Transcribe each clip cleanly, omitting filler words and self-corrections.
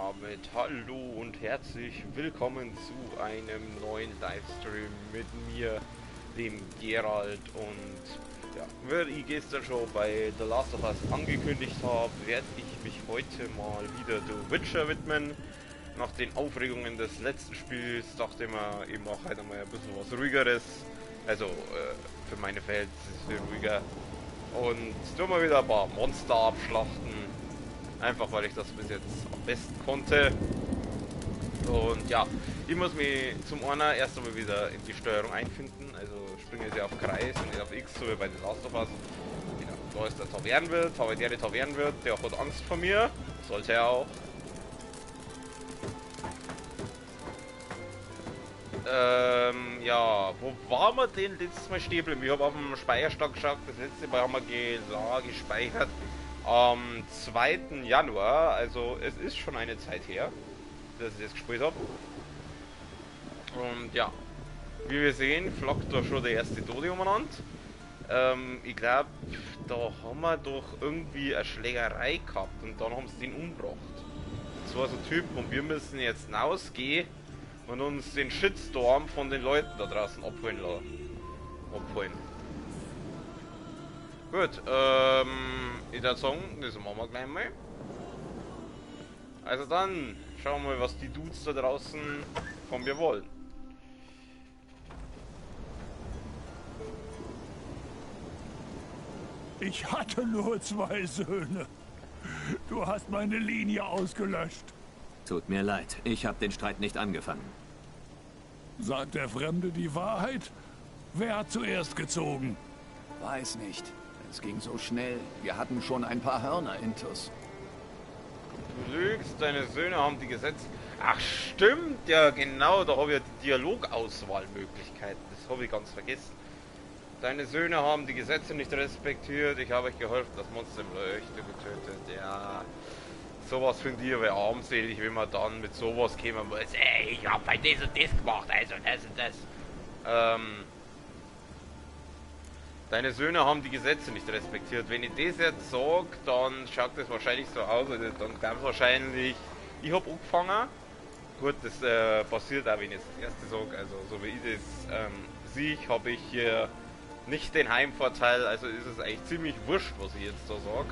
damit hallo und herzlich willkommen zu einem neuen Livestream mit mir, dem Gerald. Und ja, wie ich gestern schon bei The Last of Us angekündigt habe, werde ich mich heute mal wieder The Witcher widmen. Nach den Aufregungen des letzten Spiels dachte ich mir, ich mache heute mal ein bisschen was ruhigeres, also für meine Verhältnisse ruhiger. Und tun wir wieder ein paar Monster abschlachten. Einfach weil ich das bis jetzt am besten konnte. Und ja, ich muss mich zum einen erst einmal wieder in die Steuerung einfinden. Also springe ich auf Kreis und nicht auf X, so wie bei The Last of Us. Genau, da ist der Tavernenwirt, der hat Angst vor mir. Sollte er auch. Ja, wo waren wir denn letztes Mal stehen geblieben? Ich habe auf dem Speicherstand geschaut, das letzte Mal haben wir gespeichert am 2. Januar, also es ist schon eine Zeit her, dass ich das gespielt habe. Und ja, wie wir sehen, flockt da schon der erste Tode umeinander. Ich glaube, da haben wir doch irgendwie eine Schlägerei gehabt und dann haben sie den umgebracht. Das war so ein Typ und wir müssen jetzt rausgehen und uns den Shitstorm von den Leuten da draußen abholen. Gut, ich würde sagen, das machen wir gleich mal. Also dann, schauen wir mal, was die Dudes da draußen von mir wollen. Ich hatte nur 2 Söhne. Du hast meine Linie ausgelöscht. Tut mir leid, ich habe den Streit nicht angefangen. Sagt der Fremde die Wahrheit? Wer hat zuerst gezogen? Weiß nicht. Es ging so schnell. Wir hatten schon ein paar Hörner intus. Du lügst, deine Söhne haben die Gesetze... Ach stimmt, ja genau, da habe ich ja die Dialogauswahlmöglichkeiten. Das habe ich ganz vergessen. Deine Söhne haben die Gesetze nicht respektiert, ich habe euch geholfen, das Monster im Leuchte getötet. Ja, sowas finde ich aber armselig, wenn man dann mit sowas kämen muss. Ey, ich habe halt das und das gemacht, also das und das. Deine Söhne haben die Gesetze nicht respektiert. Wenn ich das jetzt sage, dann schaut das wahrscheinlich so aus, also dann glaubt wahrscheinlich, ich habe angefangen. Gut, das passiert auch, wenn ich das erste sage, also so wie ich das sehe, habe ich hier nicht den Heimvorteil, also ist es eigentlich ziemlich wurscht, was ich jetzt da sage.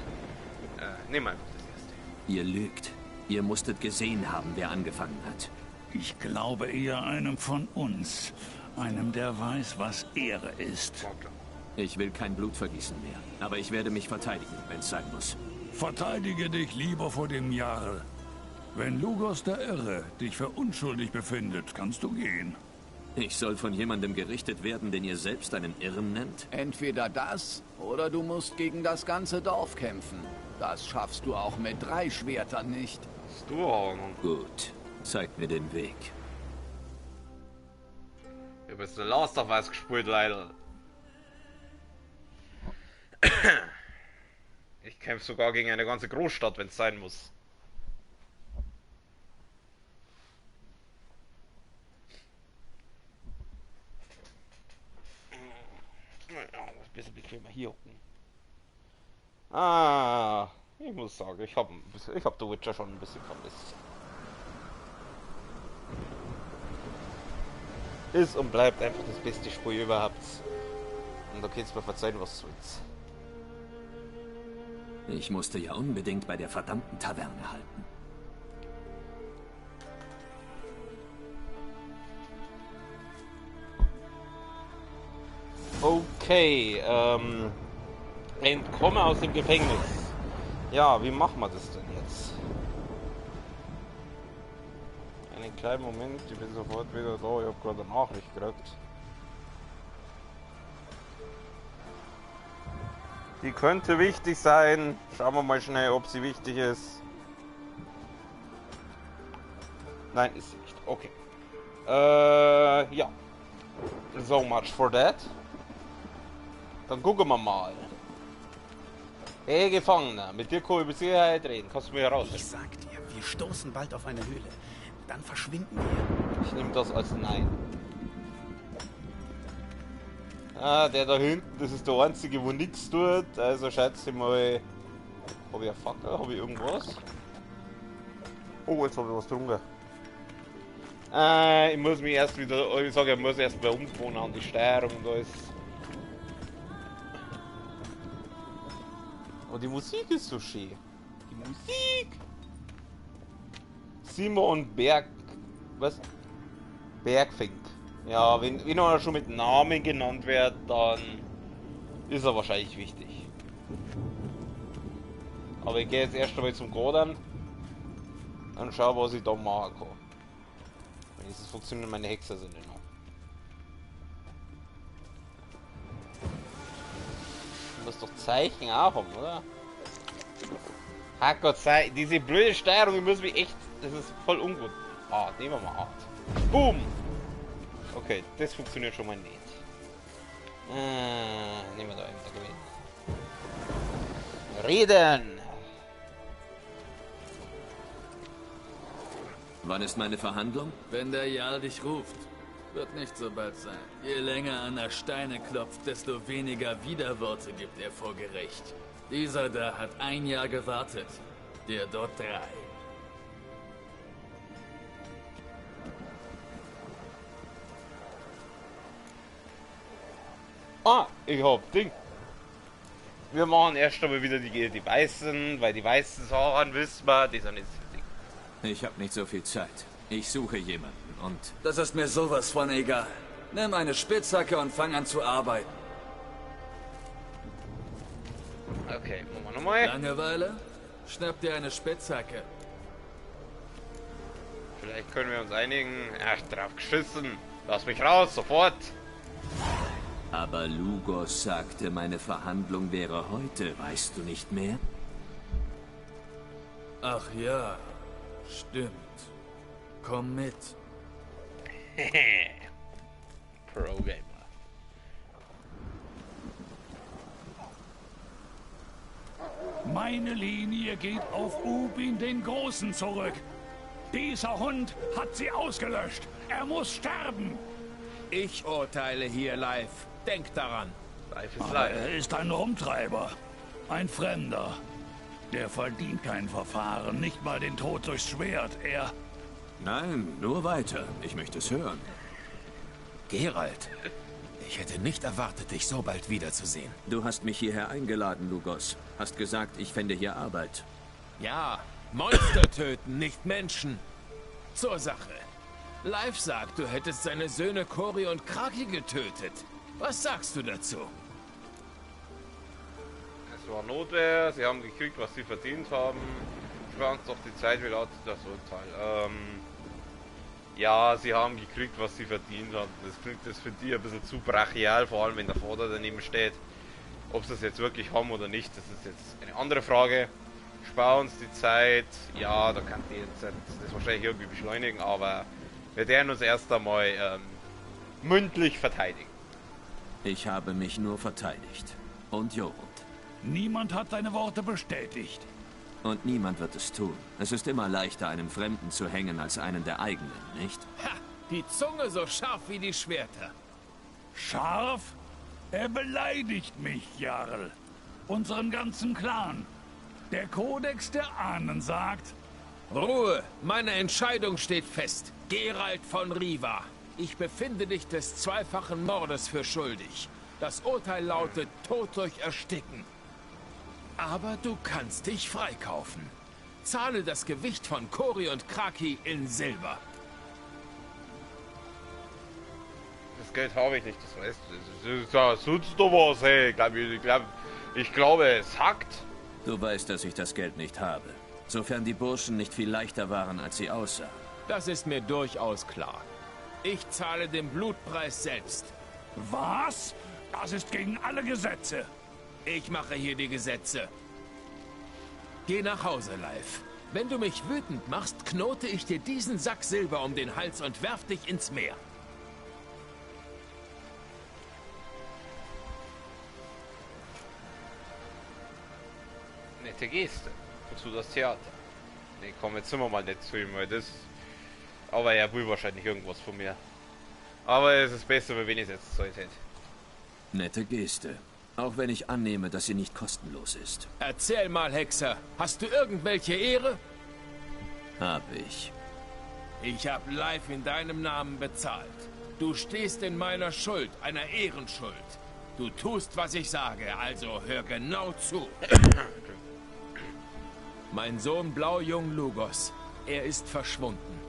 Nehmen wir einfach das erste. Ihr lügt. Ihr musstet gesehen haben, wer angefangen hat. Ich glaube eher einem von uns. Einem, der weiß, was Ehre ist. Ja, klar. Ich will kein Blut vergießen mehr, aber ich werde mich verteidigen, wenn es sein muss. Verteidige dich lieber vor dem Jarl. Wenn Lugos der Irre dich für unschuldig befindet, kannst du gehen. Ich soll von jemandem gerichtet werden, den ihr selbst einen Irren nennt? Entweder das, oder du musst gegen das ganze Dorf kämpfen. Das schaffst du auch mit 3 Schwertern nicht. Hast du Ahnung? Gut, zeigt mir den Weg. Du bist The Last of Us gespielt, leider. Ich kämpfe sogar gegen eine ganze Großstadt, wenn es sein muss. Ein bisschen bequemer hier unten. Ah, ich muss sagen, ich habe The Witcher schon ein bisschen vermisst. Ist und bleibt einfach das beste Spiel überhaupt. Und da könnt's mir verzeihen, was soll's. Ich musste ja unbedingt bei der verdammten Taverne halten. Okay, entkomme aus dem Gefängnis. Ja, wie machen wir das denn jetzt? Einen kleinen Moment, ich bin sofort wieder da. Ich habe gerade eine Nachricht gekriegt. Die könnte wichtig sein. Schauen wir mal schnell, ob sie wichtig ist. Nein, ist sie nicht. Okay. Ja. So much for that. Dann gucken wir mal. Hey Gefangener, mit dir kann ich über Sicherheit reden. Kannst du mir heraus? Ich sag dir, wir stoßen bald auf eine Höhle. Dann verschwinden wir. Ich nehme das als Nein. Ah, der da hinten, das ist der einzige, wo nichts tut. Also schätze ich mal. Habe ich eine Fackel? Habe ich irgendwas? Oh, jetzt habe ich was getrunken. Ich muss mich erst wieder, ich sage, ich muss erst mal umgewöhnen an die Steuerung und alles. Oh, die Musik ist so schön. Die Musik! Simon Berg... Was? Bergfink. Ja, wenn er schon mit Namen genannt wird, dann ist er wahrscheinlich wichtig. Aber ich gehe jetzt erst einmal zum Godern und schau, was ich da machen kann. Wenigstens funktionieren meine Hexer sind noch. Ich muss doch Zeichen auch haben, oder? Gott sei, diese blöde Steuerung, die muss mich echt. Das ist voll ungut. Ah, nehmen wir mal 8. Boom! Okay, das funktioniert schon mal nicht. Nehmen wir da eben der Gewinn. Reden! Wann ist meine Verhandlung? Wenn der Jarl dich ruft. Wird nicht so bald sein. Je länger an der Steine klopft, desto weniger Widerworte gibt er vor Gericht. Dieser da hat 1 Jahr gewartet. Der dort 3. Ah, ich hab Ding. Wir machen erst einmal wieder die Weißen, weil die weißen Sachen wissen wir, die sind jetzt Ding. Ich habe nicht so viel Zeit. Ich suche jemanden und... Das ist mir sowas von egal. Nimm eine Spitzhacke und fang an zu arbeiten. Okay, machen wir nochmal. Langeweile? Schnapp dir eine Spitzhacke. Vielleicht können wir uns einigen. Ach, drauf geschissen. Lass mich raus, sofort. Aber Lugos sagte, meine Verhandlung wäre heute, weißt du nicht mehr? Ach ja, stimmt. Komm mit. Pro Gamer. Meine Linie geht auf Ubin den Großen zurück. Dieser Hund hat sie ausgelöscht. Er muss sterben. Ich urteile hier live. Denk daran. Life is Aber life. er ist ein Rumtreiber. Ein Fremder. Der verdient kein Verfahren, nicht mal den Tod durchs Schwert. Er... Nein, nur weiter. Ich möchte es hören. Geralt, ich hätte nicht erwartet, dich so bald wiederzusehen. Du hast mich hierher eingeladen, Lugos. Hast gesagt, ich fände hier Arbeit. Ja, Monster töten, nicht Menschen. Zur Sache. Live sagt, du hättest seine Söhne Cori und Kraki getötet. Was sagst du dazu? Es war Notwehr, sie haben gekriegt, was sie verdient haben. Sparen uns doch die Zeit, wie lautet das Urteil? Ja, sie haben gekriegt, was sie verdient haben. Das klingt das für die ein bisschen zu brachial, vor allem wenn der Vater daneben steht. Ob sie das jetzt wirklich haben oder nicht, das ist jetzt eine andere Frage. Spar uns die Zeit. Ja, da kann die jetzt das wahrscheinlich irgendwie beschleunigen, aber wir werden uns erst einmal mündlich verteidigen. Ich habe mich nur verteidigt. Und Jorund. Niemand hat deine Worte bestätigt. Und niemand wird es tun. Es ist immer leichter, einem Fremden zu hängen, als einen der eigenen, nicht? Ha! Die Zunge so scharf wie die Schwerter. Scharf? Er beleidigt mich, Jarl. Unseren ganzen Clan. Der Kodex der Ahnen sagt... Ruhe! Meine Entscheidung steht fest. Geralt von Riva. Ich befinde dich des zweifachen Mordes für schuldig. Das Urteil lautet Tod durch Ersticken. Aber du kannst dich freikaufen. Zahle das Gewicht von Cori und Kraki in Silber. Das Geld habe ich nicht, das weißt du. Das tut doch was, hey. Ich glaube, es hackt. Du weißt, dass ich das Geld nicht habe. Sofern die Burschen nicht viel leichter waren, als sie aussahen. Das ist mir durchaus klar. Ich zahle den Blutpreis selbst. Was? Das ist gegen alle Gesetze. Ich mache hier die Gesetze. Geh nach Hause, Live. Wenn du mich wütend machst, knote ich dir diesen Sack Silber um den Hals und werf dich ins Meer. Nette Geste. Wozu das Theater? Nee, komm, jetzt sind wir mal nett zu ihm, weil das... Aber er will wahrscheinlich irgendwas von mir. Aber es ist besser, wenn ich es jetzt Zeit hätte. Nette Geste. Auch wenn ich annehme, dass sie nicht kostenlos ist. Erzähl mal, Hexer. Hast du irgendwelche Ehre? Hab ich. Ich habe live in deinem Namen bezahlt. Du stehst in meiner Schuld, einer Ehrenschuld. Du tust, was ich sage, also hör genau zu. Mein Sohn Blaujung Lugos, er ist verschwunden.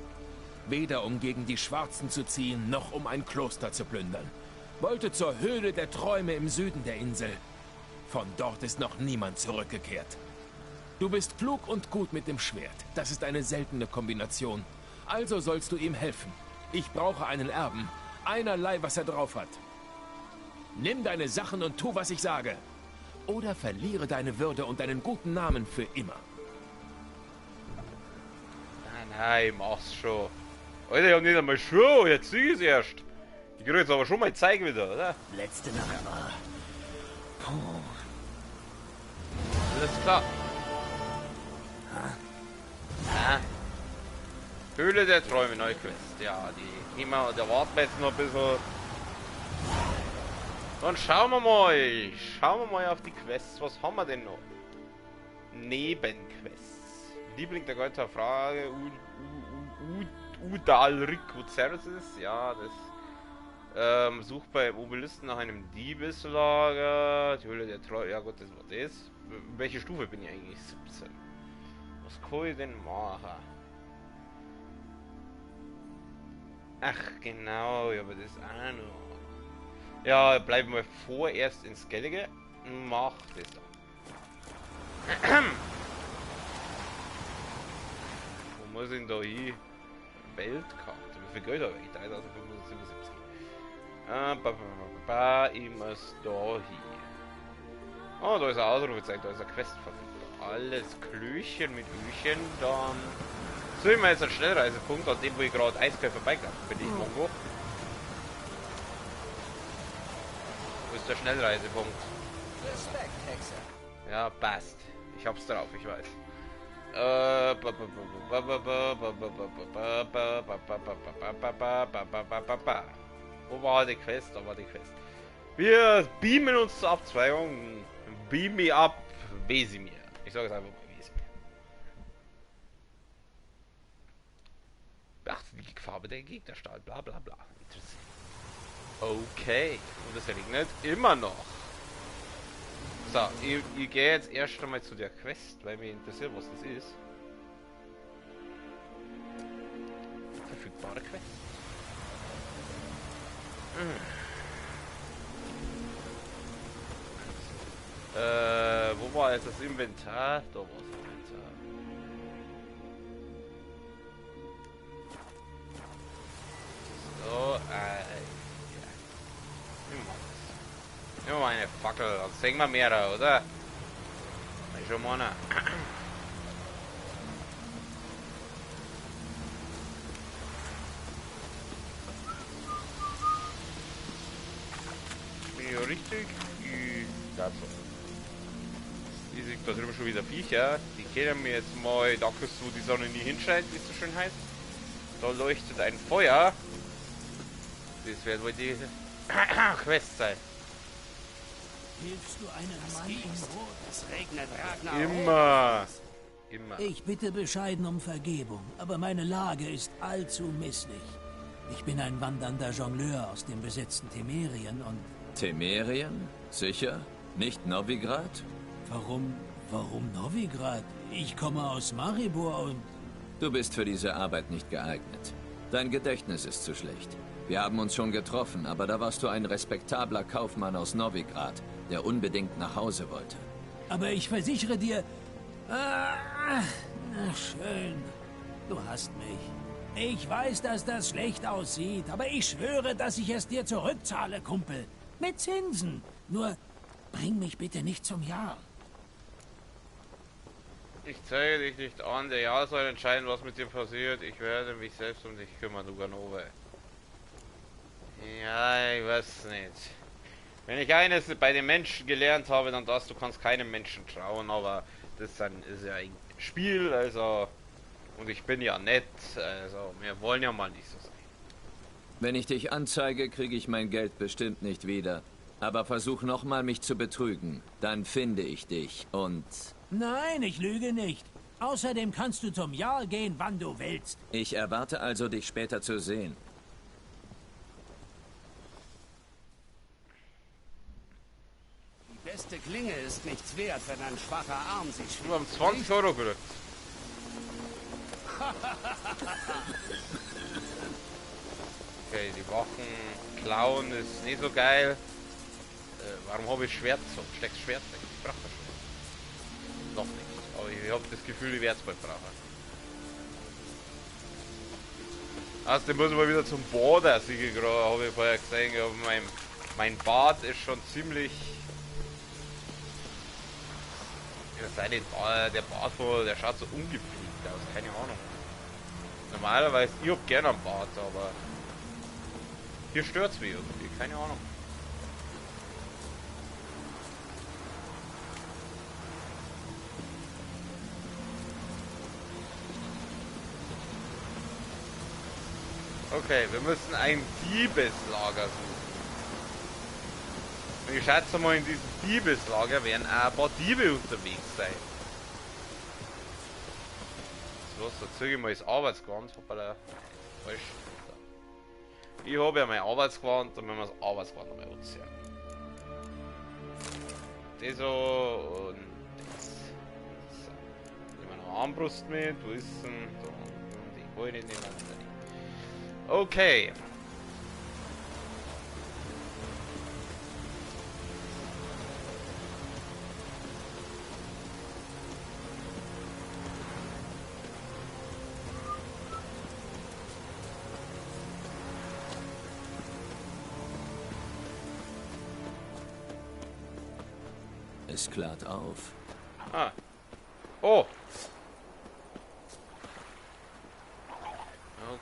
Weder um gegen die Schwarzen zu ziehen, noch um ein Kloster zu plündern. Wollte zur Höhle der Träume im Süden der Insel. Von dort ist noch niemand zurückgekehrt. Du bist klug und gut mit dem Schwert. Das ist eine seltene Kombination. Also sollst du ihm helfen. Ich brauche einen Erben. Einerlei, was er drauf hat. Nimm deine Sachen und tu, was ich sage. Oder verliere deine Würde und deinen guten Namen für immer. Nein, mach's schon. Alter, ich hab nicht einmal Schuhe, jetzt sieh ich's erst. Ich krieg jetzt aber schon mal Zeug wieder, oder? Letzte Nacht war... Puh. Alles klar. Ah. Höhle der Träume, Neuquest. Ja, die gehen wir, da warten wir jetzt noch ein bisschen. Dann schauen wir mal. Schauen wir mal auf die Quests. Was haben wir denn noch? Nebenquests. Liebling der Götter, Frage. Udalrico Cersis. Ja, das. Sucht bei Obelisken nach einem Diebeslager. Die Höhle der Träume. Ja gut, das war das. Welche Stufe bin ich eigentlich? 17. Was kann ich denn machen? Ach genau, ja, aber das auch noch. Ja, bleiben wir vorerst in Skellige. Mach das dann. Wo muss ich denn da hin? Weltkarte. Wie viel Geld habe ich? 3577. Ich muss da hin. Oh, da ist ein Ausrufezeichen, da ist eine Quest verfügbar. Alles Klöchen mit Öchen, dann... So, immer jetzt einen Schnellreisepunkt, an dem wo ich gerade eiskalt vorbeigelaufen bin, ich Mongo. Wo ist der Schnellreisepunkt? Respekt, Hexe. Ja, passt. Ich hab's drauf, ich weiß. Wo war die Quest? Da war die Quest. Wir beamen uns zur Abzweigung. Beam me up, Wesimir. Ich sage es einfach mal Wesimir. Beachte die Farbe der Gegnerstahl, bla bla bla. Interessant. Okay, und es regnet immer noch. So, ich gehe jetzt erst einmal zu der Quest, weil mich interessiert, was das ist. Verfügbare Quest. Wo war jetzt das Inventar? Da war das Inventar. So, ja. Nehmen wir mal eine Fackel, dann sehen wir mehr, oder? Ich schon mal. Bin ich richtig? Ja, so. Die sind da drüben schon wieder Viecher. Die kennen mir jetzt mal, da kriegst du die Sonne nie hinscheint, wie es so schön heißt. Da leuchtet ein Feuer. Das wird wohl die Quest sein. Hilfst du einem Mann in Not? Es regnet Ragnar. Immer. Immer. Ich bitte bescheiden um Vergebung, aber meine Lage ist allzu misslich. Ich bin ein wandernder Jongleur aus dem besetzten Temerien und... Temerien? Sicher? Nicht Novigrad? Warum Novigrad? Ich komme aus Maribor und... Du bist für diese Arbeit nicht geeignet. Dein Gedächtnis ist zu schlecht. Wir haben uns schon getroffen, aber da warst du ein respektabler Kaufmann aus Novigrad, der unbedingt nach Hause wollte. Aber ich versichere dir... na schön. Du hast mich. Ich weiß, dass das schlecht aussieht, aber ich schwöre, dass ich es dir zurückzahle, Kumpel. Mit Zinsen. Nur bring mich bitte nicht zum Jahr. Ich zeige dich nicht an, der Jahr soll entscheiden, was mit dir passiert. Ich werde mich selbst um dich kümmern, Luganove. Ja, ich weiß nicht. Wenn ich eines bei den Menschen gelernt habe, dann das, du kannst keinem Menschen trauen, aber das ist ja ein Spiel, also... Und ich bin ja nett, also wir wollen ja mal nicht so sein. Wenn ich dich anzeige, kriege ich mein Geld bestimmt nicht wieder. Aber versuch nochmal, mich zu betrügen. Dann finde ich dich und... Nein, ich lüge nicht. Außerdem kannst du zum Jarl gehen, wann du willst. Ich erwarte also, dich später zu sehen. Die beste Klinge ist nichts wert, wenn ein schwacher Arm sie schwingt. Wir haben 20 Euro gerückt. Okay, die Wachen klauen ist nicht so geil. Warum habe ich Schwert so? Steckst Schwert weg? Ich brauche das Schwert. Noch nicht. Aber ich habe das Gefühl, ich werde es bald brauchen. Außerdem muss ich mal wieder zum Bader, habe ich vorher gesehen. Aber mein Bart ist schon ziemlich... Ja, der Bart der schaut so ungepflegt aus, keine Ahnung. Normalerweise, ich hab gerne einen Bart, aber hier stört's mich irgendwie, keine Ahnung. Okay, wir müssen ein Diebeslager suchen. Und ich schätze mal, in diesem Diebeslager werden auch ein paar Diebe unterwegs sein. So, da ziehe ich mal das Arbeitsgewand. Hoppala. Falsch. So. Ich habe ja mein Arbeitsgewand, dann müssen wir das Arbeitsgewand nochmal anziehen. Das so und das. So. Nehmen wir noch Armbrust mit. Wo ist denn? Da unten. Die Beine nehmen wir. Okay. Es klart auf. Ah. Oh.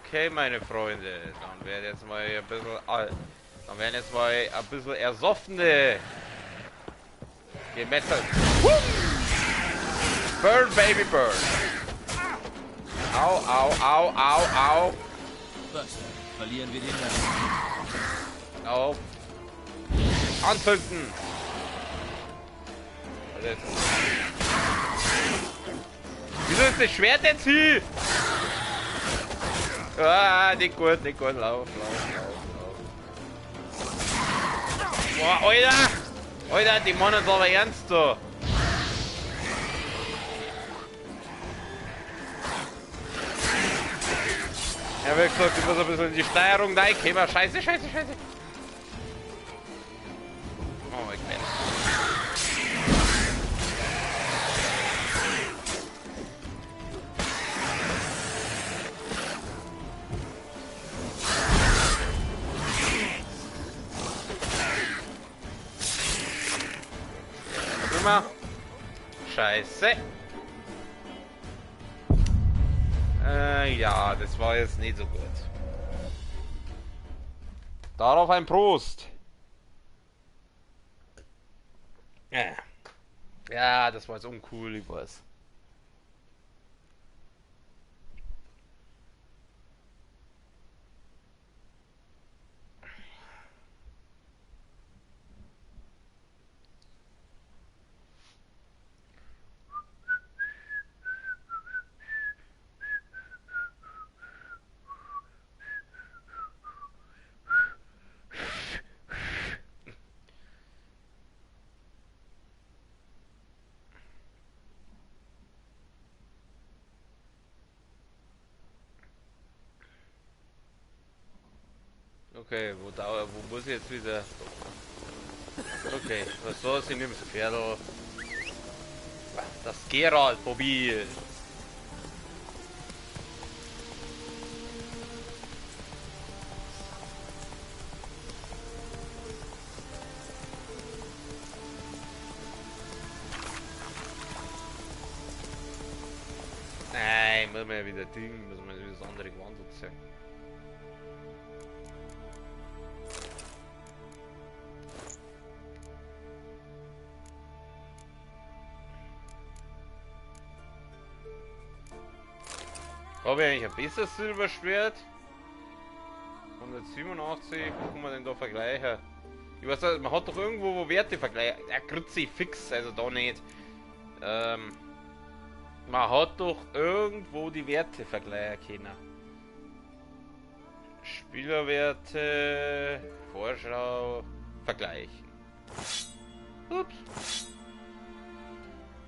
Okay, meine Freunde. Dann werden jetzt mal ein bisschen ersoffene gemetzelt. Burn, baby, burn. Au, au, au, au, au. Was? Verlieren wir den Rest? Au. Anzünden. Wieso ist das Schwert jetzt hier? Ah, nicht gut, nicht gut. Lauf. Boah, Alter! Alter, die meinen es aber ernst, da. Ja, wie gesagt, ich muss ein bisschen in die Steuerung reinkommen. Scheiße. Oh, ich bin. Scheiße. Ja, das war jetzt nicht so gut. Darauf ein Prost. Ja, das war jetzt uncool, ich weiß. Okay, wo muss ich jetzt wieder? Okay, was soll ich nehmen das Pferdl? Das Geralt-Mobil. Nein, muss man ja wieder Ding, muss man wieder das andere Gewand anziehen. Habe ich eigentlich ein besseres Silberschwert? 187, wo kann man denn da vergleichen? Ich weiß nicht, man hat doch irgendwo wo Werte vergleichen. Ja, Grützi fix, also da nicht. Man hat doch irgendwo die Werte vergleichen können. Spielerwerte, Vorschau, vergleichen. Ups.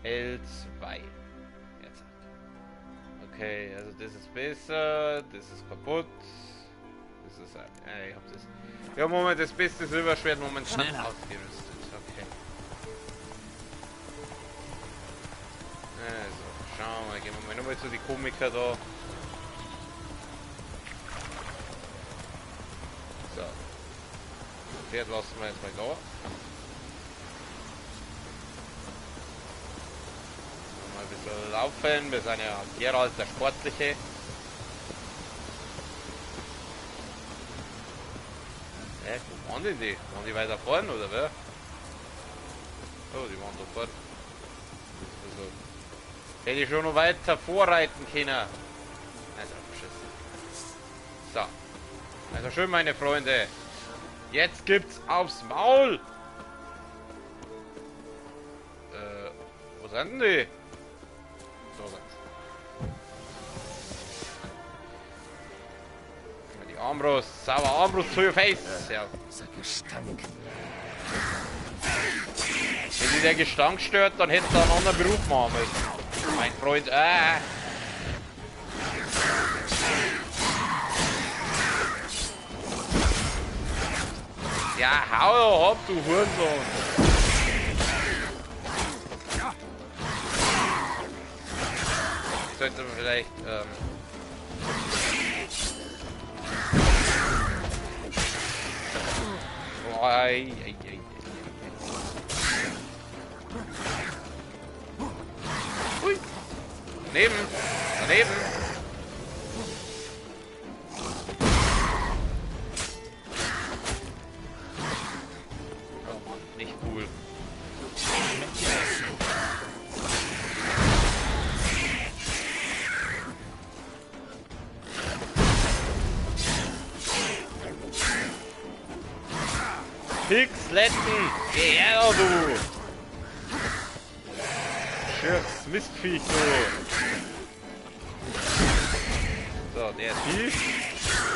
L2. Jetzt. Okay, also das ist besser, das ist kaputt. Das ist ich hab das. Ja, Moment, das beste Silberschwert momentan ausgerüstet. Okay. Also, schauen wir mal, gehen wir mal nochmal zu den Komiker da. So. Das Pferd lassen wir jetzt mal da. Mal ein bisschen laufen, wir sind ja Geralt der Sportliche. Wo waren denn die? Waren die weiter vorne oder wer? Oh, die waren da vorne. Also, hätte ich schon noch weiter vorreiten können. Also, beschissen. So. Also schön, meine Freunde. Jetzt gibt's aufs Maul. Wo sind denn die? So sind's. Die Armbrust, sauber Armbrust to your face. Ja. Dieser Gestank. Wenn sich der Gestank stört, dann hätte er einen anderen Beruf machen müssen. Mein Freund, Ja, hau doch ab, du Hurensohn. Ich sollte vielleicht, Hui. Daneben. Daneben. Oh Mann, nicht cool. Pixletten! Geh her, du! Schirrs Mistviech, du! So, der ist tief.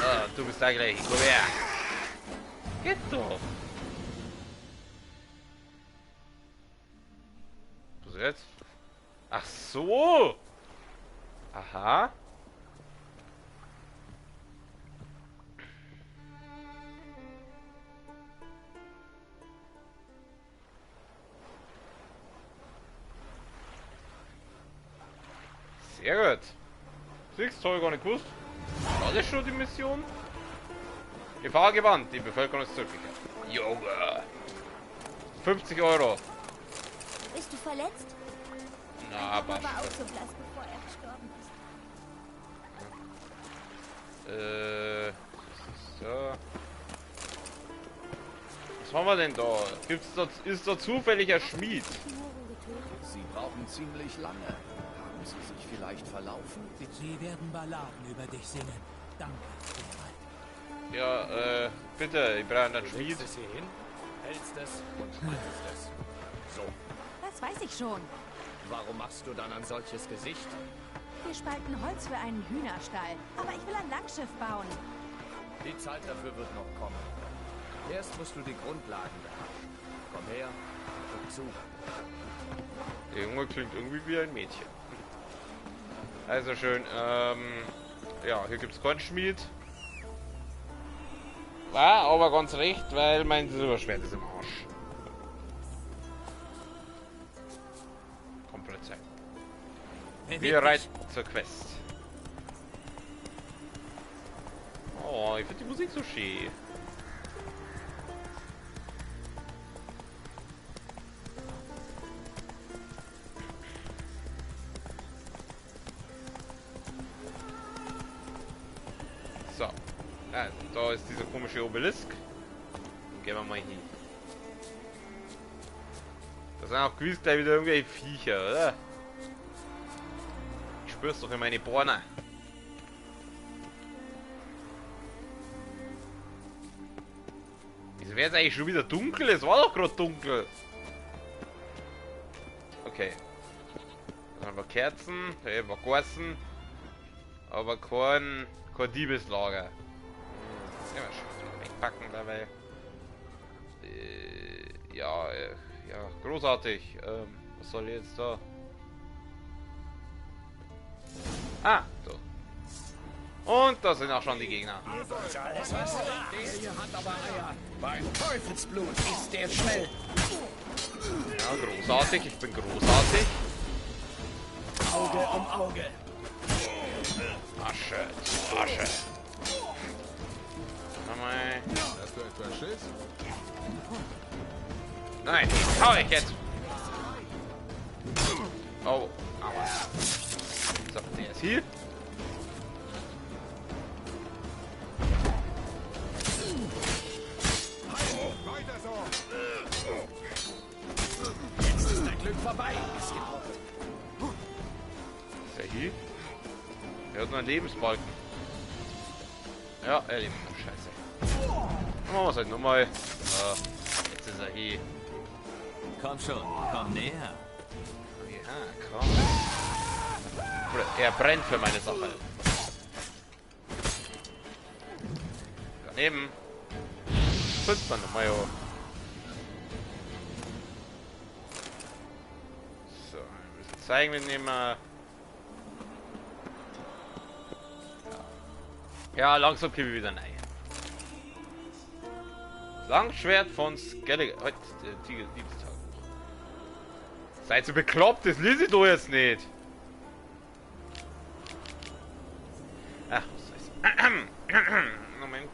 Ah, du bist da gleich. Komm her! Geht doch! Was jetzt? Ach so! Aha! Sehr gut. Siehst du, habe ich gar nicht gewusst. War das schon die Mission? Gefahr gewandt, die Bevölkerung ist zurückgekehrt. Junge! 50 Euro. Bist du verletzt? Na, Mein aber. Papa war auch so blass, bevor er gestorben ist. So. Was haben wir denn da? Ist da zufällig ein Schmied? Sie brauchen ziemlich lange. Haben Sie sich vielleicht verlaufen? Sie werden Balladen über dich singen. Danke, Geralt. Ja, bitte, ich brauche einen Schmied. Es hier hin, hältst es und schmeißt es. So, Das weiß ich schon. warum machst du dann ein solches Gesicht? Wir spalten Holz für einen Hühnerstall. Aber ich will ein Langschiff bauen. Die Zeit dafür wird noch kommen. Erst musst du die Grundlagen beherrschen. Komm her, guck zu. Der Junge klingt irgendwie wie ein Mädchen. Also schön, ja, hier gibt's keinen Schmied. War aber ganz recht, weil mein Silberschwert ist im Arsch. Komplett sein. Wir reiten zur Quest. Oh, ich finde die Musik so schön. So. Ja, da ist dieser komische Obelisk. Gehen wir mal hin. Das sind auch gewiss gleich wieder irgendwelche Viecher, oder? Ich spür's doch in meine Borne. Wieso wäre es eigentlich schon wieder dunkel? Es war doch gerade dunkel. Okay. Dann haben wir Kerzen, da haben wir Gassen, aber kein Diebeslager. Ja, schon wegpacken dabei. Ja, großartig. Was soll jetzt da? Ah, so. Und da sind auch schon die Gegner. Der hier hat aber Eier. Beim Teufelsblut ist der schnell. Ja, großartig. Ich bin großartig. Auge um Auge. Asche, Asche. Nochmal. Hast du etwa Schiss? Nein, hau ich jetzt. Oh, aua. So, der ist hier. Weiter so! Jetzt ist dein Glück vorbei. Ist er hier? Er hat nur einen Lebensbalken. Ja, er lebt noch. Scheiße. Dann machen wir es halt nochmal. Jetzt ist er hier. Komm schon, komm näher. Ja, komm. Er brennt für meine Sache. Daneben. Fünft man nochmal, jo. So, ein bisschen zeigen wir nehmen mal. Ja, langsam kriegen wir wieder rein. Langschwert von Skellige. Heute, Tiger, Diebstag. Seid ihr bekloppt? Das lese ich doch jetzt nicht. Ach, was soll's. Moment.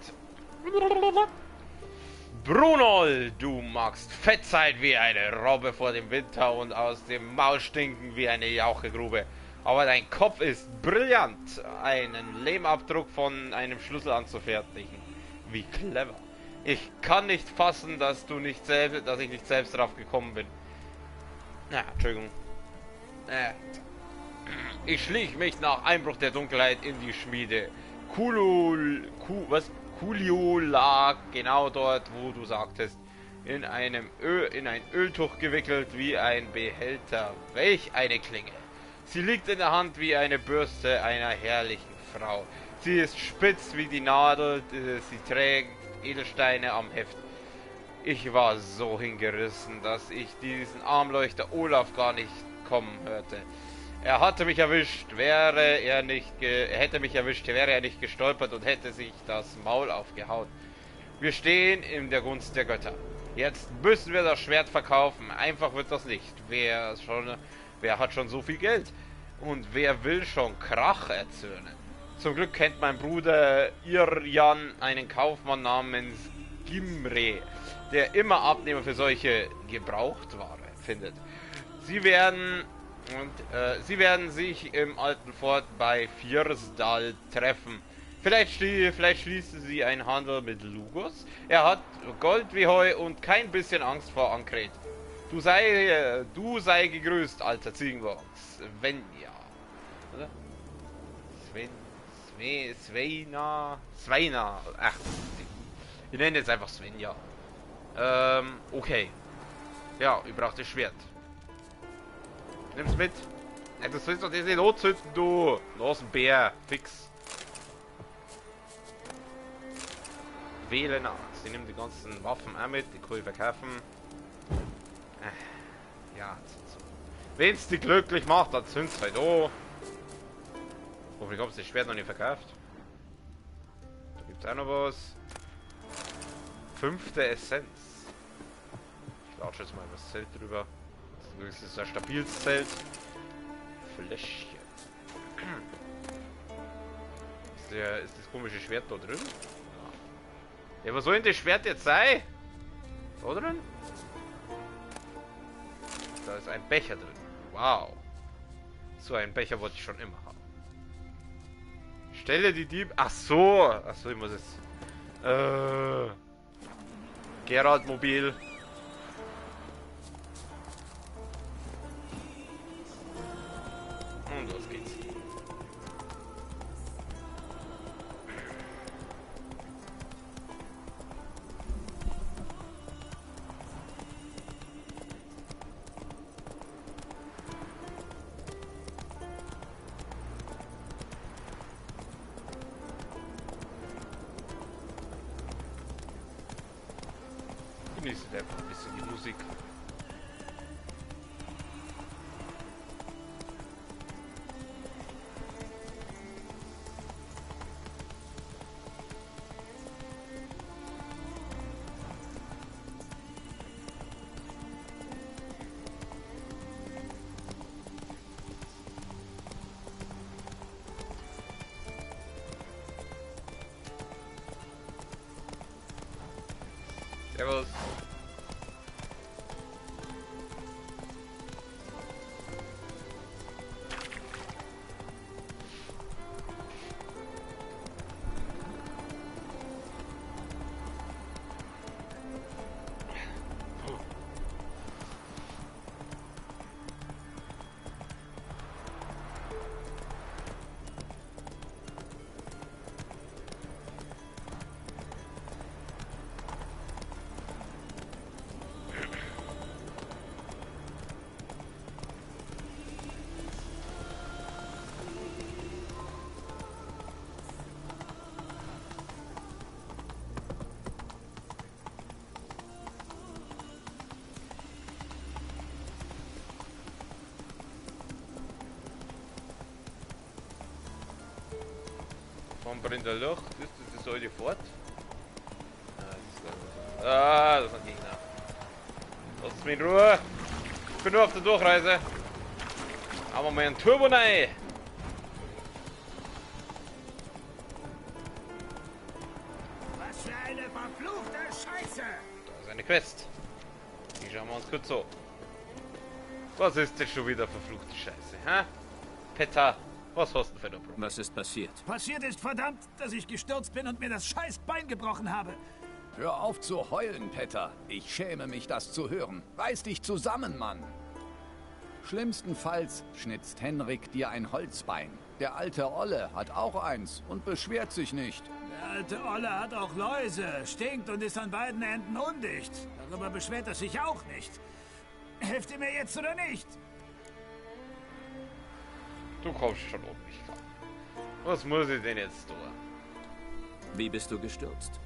Brunol, du magst fett sein wie eine Robbe vor dem Winter und aus dem Maul stinken wie eine Jauchegrube. Aber dein Kopf ist brillant, einen Lehmabdruck von einem Schlüssel anzufertigen. Wie clever. Ich kann nicht fassen, dass ich nicht selbst drauf gekommen bin. Na, Entschuldigung. Ich schlich mich nach Einbruch der Dunkelheit in die Schmiede. Coolio lag genau dort, wo du sagtest. In ein Öltuch gewickelt wie ein Behälter. Welch eine Klinge. Sie liegt in der Hand wie eine Bürste einer herrlichen Frau. Sie ist spitz wie die Nadel, sie trägt Edelsteine am Heft. Ich war so hingerissen, dass ich diesen Armleuchter Olaf gar nicht kommen hörte. Er hatte mich erwischt, wäre er nicht gestolpert und hätte sich das Maul aufgehauen. Wir stehen in der Gunst der Götter. Jetzt müssen wir das Schwert verkaufen. Einfach wird das nicht. Wer hat schon so viel Geld? Und wer will schon Krach erzürnen? Zum Glück kennt mein Bruder Irjan einen Kaufmann namens Gimre, der immer Abnehmer für solche Gebrauchtware findet. Sie werden sich im alten Fort bei Fiersdal treffen. Vielleicht schließen sie einen Handel mit Lugos. Er hat Gold wie Heu und kein bisschen Angst vor Ankret. Du sei gegrüßt, alter Ziegenbock. Svenja. Oder? Sveina. Ach, wir nennen jetzt einfach Svenja. Okay. Ja, ich brauche das Schwert. Nimm's mit. Ja, du sollst doch das nicht anzünden, du. Nasenbär. Fix. Wählen aus. Ich nehme die ganzen Waffen auch mit. Die kann ich verkaufen. Ja, wenn es dich glücklich macht, dann zünd's halt an. Hoffentlich habe ich das Schwert noch nicht verkauft. Da gibt's auch noch was. 5. Essenz. Ich latsche jetzt mal über das Zelt drüber. Das ist ein stabiles Zelt. Fläschchen. Ist das komische Schwert da drin? Ja, was soll denn das Schwert jetzt sein? Da drin? Da ist ein Becher drin. Wow. So einen Becher wollte ich schon immer haben. Stelle die Dieb... Ach so, ich muss es... Geralt Mobil. Und los geht's. genießt einfach ein bisschen die Musik. Servus. Vom brennt der Loch, das ist heute fort. Ah, das ist ein Gegner. Lasst mich in Ruhe. Ich bin nur auf der Durchreise. Aber mal ein Turbo rein. Was für eine verfluchte Scheiße! Da ist eine Quest. Die schauen wir uns kurz so. Was ist denn schon wieder verfluchte Scheiße, hä? Petter, was hast du für ein Problem? Was ist passiert? Passiert ist verdammt, dass ich gestürzt bin und mir das scheiß Bein gebrochen habe. Hör auf zu heulen, Petter. Ich schäme mich, das zu hören. Reiß dich zusammen, Mann. Schlimmstenfalls schnitzt Henrik dir ein Holzbein. Der alte Olle hat auch eins und beschwert sich nicht. Der alte Olle hat auch Läuse, stinkt und ist an beiden Enden undicht. Darüber beschwert er sich auch nicht. Helft ihr mir jetzt oder nicht? Du kommst schon um mich klar. Was muss ich denn jetzt tun? Wie bist du gestürzt?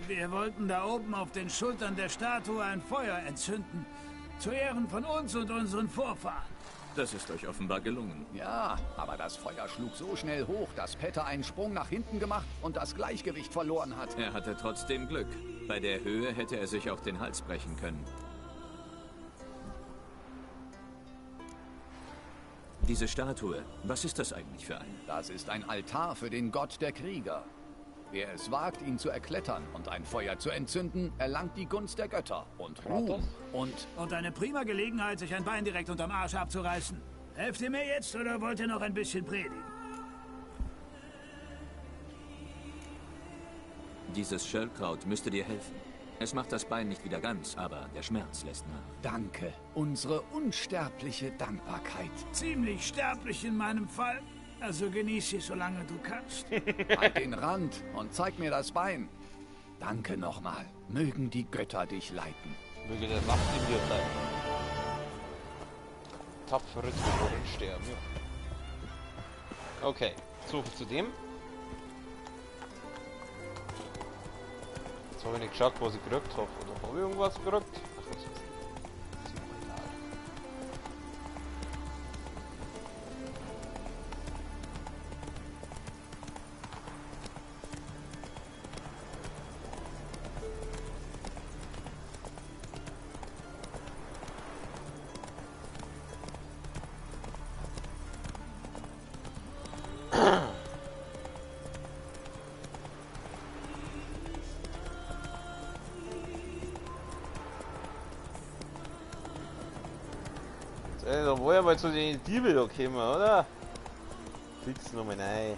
Wir wollten da oben auf den Schultern der Statue ein Feuer entzünden. Zu Ehren von uns und unseren Vorfahren. Das ist euch offenbar gelungen. Ja, aber das Feuer schlug so schnell hoch, dass Petter einen Sprung nach hinten gemacht und das Gleichgewicht verloren hat. Er hatte trotzdem Glück. Bei der Höhe hätte er sich auch den Hals brechen können. Diese Statue, was ist das eigentlich für eine? Das ist ein Altar für den Gott der Krieger. Wer es wagt, ihn zu erklettern und ein Feuer zu entzünden, erlangt die Gunst der Götter und Ruhm. Und eine prima Gelegenheit, sich ein Bein direkt unterm Arsch abzureißen. Helft ihr mir jetzt oder wollt ihr noch ein bisschen predigen? Dieses Schöllkraut müsste dir helfen. Es macht das Bein nicht wieder ganz, aber der Schmerz lässt nach. Danke, unsere unsterbliche Dankbarkeit. Ziemlich sterblich in meinem Fall. Also genieß sie, solange du kannst. Halt den Rand und zeig mir das Bein. Danke nochmal. Mögen die Götter dich leiten. Möge der Nacht in dir bleiben. Tapfere Toren sterben. Okay, suche zu dem. Jetzt habe ich nicht geschaut, was ich gerückt habe. Oder habe ich irgendwas gerückt? Ach, was ist das? Das ist mir egal. Da wollen wir mal zu den Diebel da kommen, oder? Fix nochmal rein.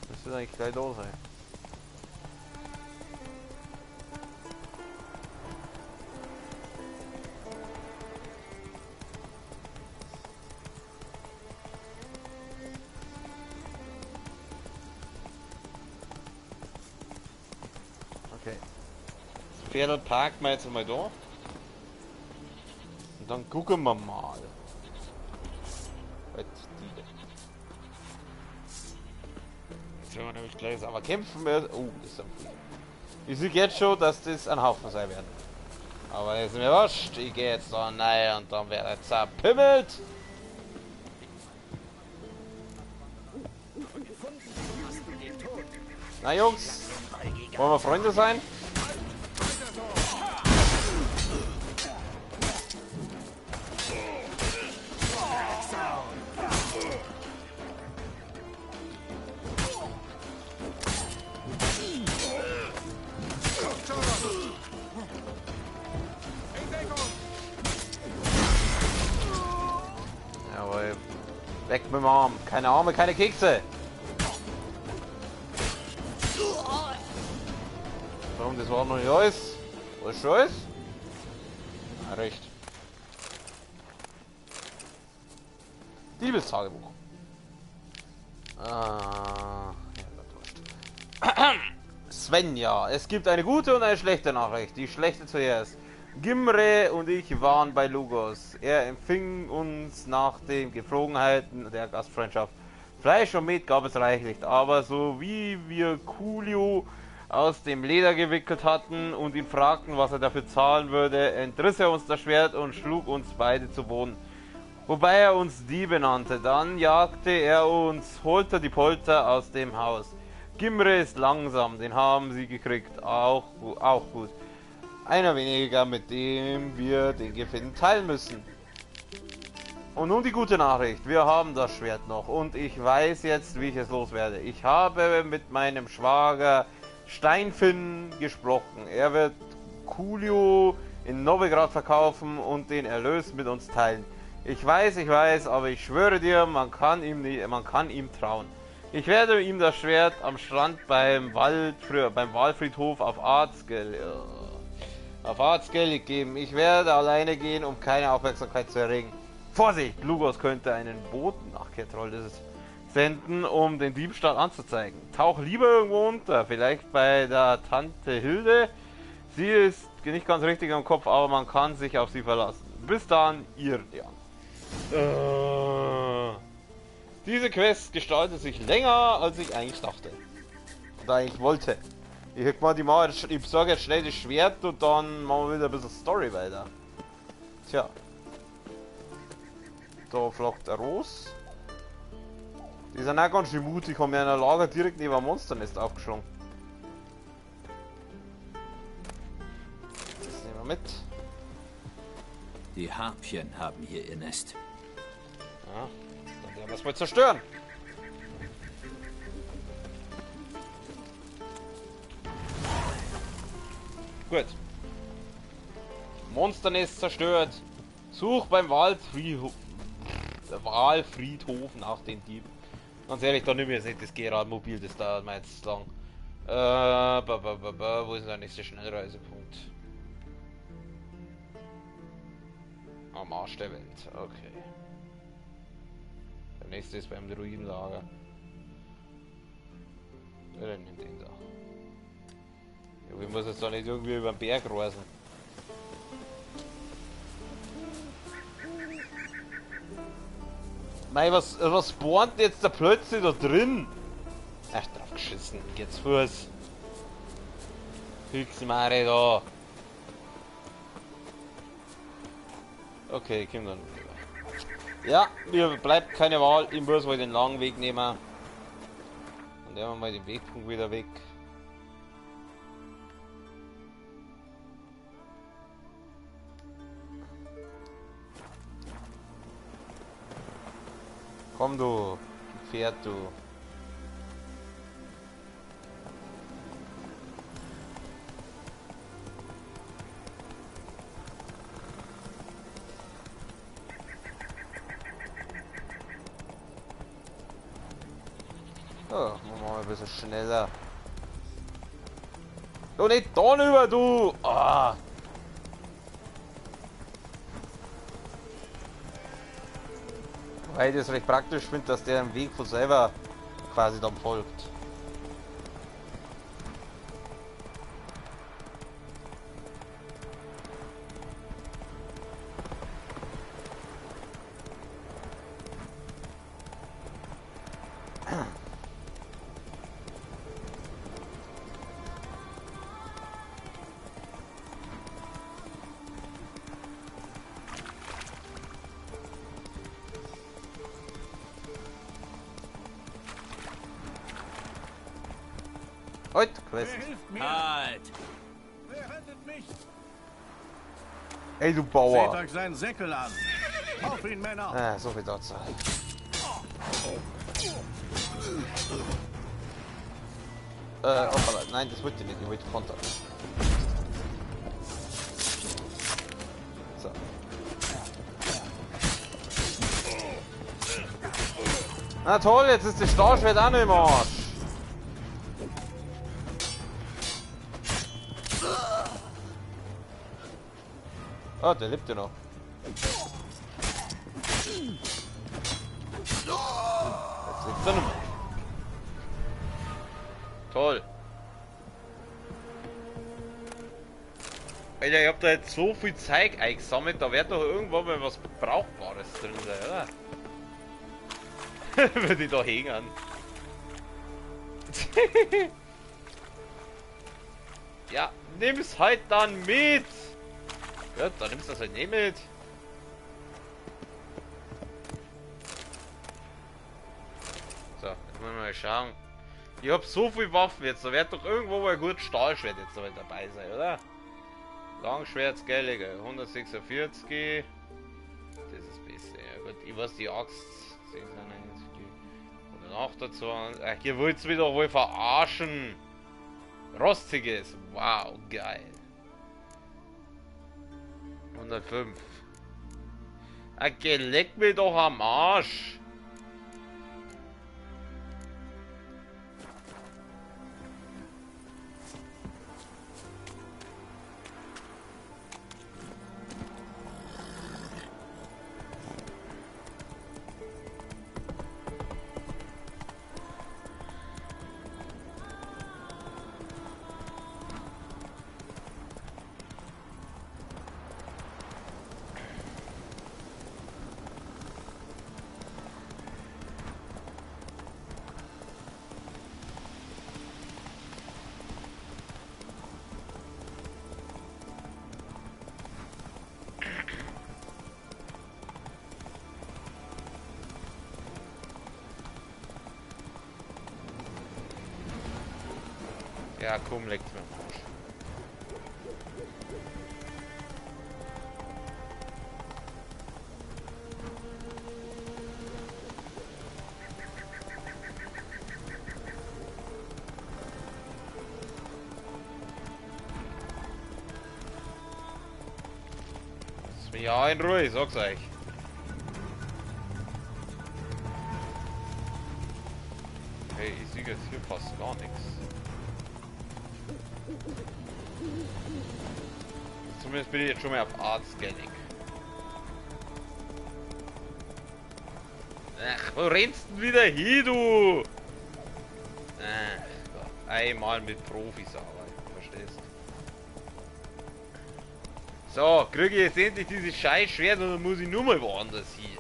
Das wird eigentlich gleich da sein. Pferdl parkt man jetzt mal da. Und dann gucken wir mal. Jetzt werden wir nämlich gleich aber kämpfen müssen. Oh, das ist ein Pferd. Ich sehe jetzt schon, dass das ein Haufen sein werden. Aber ist mir wurscht. Ich gehe jetzt da rein und dann wird er zerpimmelt. Na Jungs, wollen wir Freunde sein? Jawohl. Weg mit dem Arm. Keine Arme, keine Kekse. Warum, das war noch nicht alles? Was schon ist? Na, recht. Diebestagebuch. Svenja, es gibt eine gute und eine schlechte Nachricht. Die schlechte zuerst. Gimre und ich waren bei Lugos. Er empfing uns nach den Gepflogenheiten der Gastfreundschaft. Fleisch und Met gab es reichlich, aber so wie wir Coolio aus dem Leder gewickelt hatten und ihn fragten, was er dafür zahlen würde, entriss er uns das Schwert und schlug uns beide zu Boden. Wobei er uns Diebe nannte. Dann jagte er uns holter die Polter aus dem Haus. Gimre ist langsam, den haben sie gekriegt, auch gut. Einer weniger, mit dem wir den Gewinn teilen müssen. Und nun die gute Nachricht, wir haben das Schwert noch und ich weiß jetzt, wie ich es loswerde. Ich habe mit meinem Schwager Steinfinn gesprochen. Er wird Coolio in Novigrad verkaufen und den Erlös mit uns teilen. Ich weiß, aber ich schwöre dir, man kann ihm trauen. Ich werde ihm das Schwert am Strand beim Walfriedhof auf Arzgeld geben. Ich werde alleine gehen, um keine Aufmerksamkeit zu erregen. Vorsicht! Lugos könnte einen Boten, Troll, das ist, senden, um den Diebstahl anzuzeigen. Tauch lieber irgendwo unter, vielleicht bei der Tante Hilde. Sie ist nicht ganz richtig im Kopf, aber man kann sich auf sie verlassen. Bis dann, ihr Jan. Diese Quest gestaltet sich länger, als ich eigentlich dachte. Da ich wollte. Ich sage jetzt schnell das Schwert und dann machen wir wieder ein bisschen Story weiter. Tja. Da flockt ein Ros. Die sind auch ganz schön mutig, haben ja in ein Lager direkt neben einem Monsternest aufgeschlagen. Das nehmen wir mit. Die Harpien haben hier ihr Nest. Ja, dann werden wir es mal zerstören. Gut. Monsternest zerstört. Such beim Walfriedhof nach den Dieben. Ganz ehrlich, da nehme ich jetzt nicht das Geralt-Mobil, das dauert mir jetzt lang. Wo ist der nächste Schnellreisepunkt? Am Arsch der Welt, okay. Der nächste ist beim Druidenlager. Ja, dann nimmt den da. Ja, ich muss jetzt da nicht irgendwie über den Berg reisen. Mei, was spawnt jetzt da plötzlich da drin? Ach, drauf geschissen. Geht's Fuß. Hüchsmare da. Okay, komm dann. Ja, mir bleibt keine Wahl. Ich muss mal den langen Weg nehmen. Und nehmen wir mal den Wegpunkt wieder weg. Komm du, Pferd du. Oh, machen wir mal ein bisschen schneller. Du nicht da rüber, du! Ah. Weil ich das recht praktisch finde, dass der im Weg von selber quasi dann folgt. Halt, Quest. Halt! Wer rettet mich? Ey, du Seht Bauer. euch seinen Säckel an. Auf ihn, Männer. Ah, so viel dazu. Hoppala. Nein, das wollte ich nicht. Ich wollte Konter. So. Na toll, jetzt ist das Stahlschwert auch noch im Arsch. Ah, der lebt ja noch. Jetzt lebt er noch mal. Toll. Alter, ich hab da jetzt so viel Zeug eingesammelt, da wird doch irgendwann mal was Brauchbares drin sein, oder? Würde ich da hängen. Ja, nimm's halt dann mit. Ja, dann nimmst du das halt nicht mit. So, jetzt müssen wir mal schauen. Ich hab so viel Waffen jetzt, da wird doch irgendwo mal ein gutes Stahlschwert jetzt damit dabei sein, oder? Langschwert, Skellige, 146. Das ist besser. Ja gut, ich weiß die Axt. 128. Ach, ihr wollt wieder wohl verarschen. Rostiges. Wow, geil. 105. Okay, leck mir doch am Arsch. Ja, komm, leckt mir am Arsch. Lass mich ja in Ruhe, ich sag's euch. Hey, ich sehe jetzt hier fast gar nichts. Zumindest bin ich jetzt schon mal auf Art Scanning. Ach, wo rennst du wieder hin, du? Ach, einmal mit Profis arbeiten, verstehst du? So, kriege ich jetzt endlich dieses scheiß Schwert und dann muss ich nur mal woanders hin.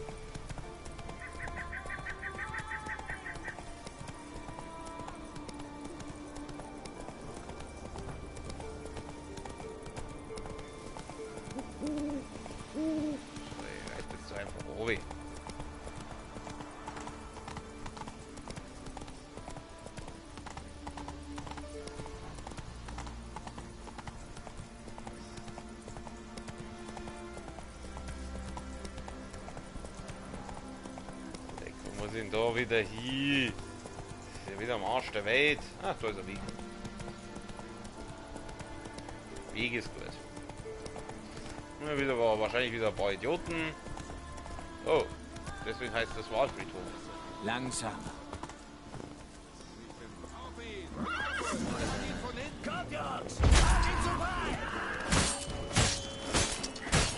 Wo sind da wieder hin? Ist ja wieder am Arsch der Welt. Ah, da ist ein Weg. Weg ist gut. Ja, wieder war wahrscheinlich wieder ein paar Idioten. Oh, deswegen heißt das Wahlfriedhof. Langsam.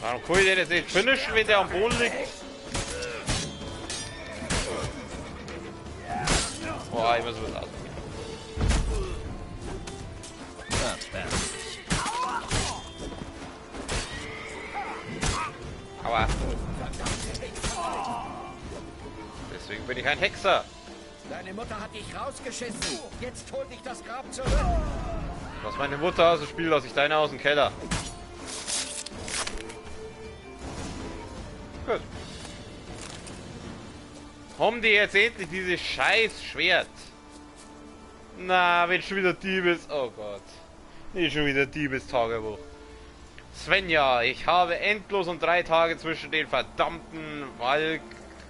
Warum kann ich den jetzt nicht finishen, wenn der am Boden liegt? Oh, ich muss was ausprobieren. Aua. Deswegen bin ich ein Hexer. Deine Mutter hat dich rausgeschissen. Jetzt hol dich das Grab zurück. Was meine Mutter aus dem Spiel, lasse ich deine aus dem Keller. Gut. Haben die jetzt endlich dieses scheiß Schwert? Na, wenn schon wieder Diebes... Oh Gott. Nicht schon wieder Diebestagebuch. Svenja, ich habe endlos um 3 Tage zwischen den verdammten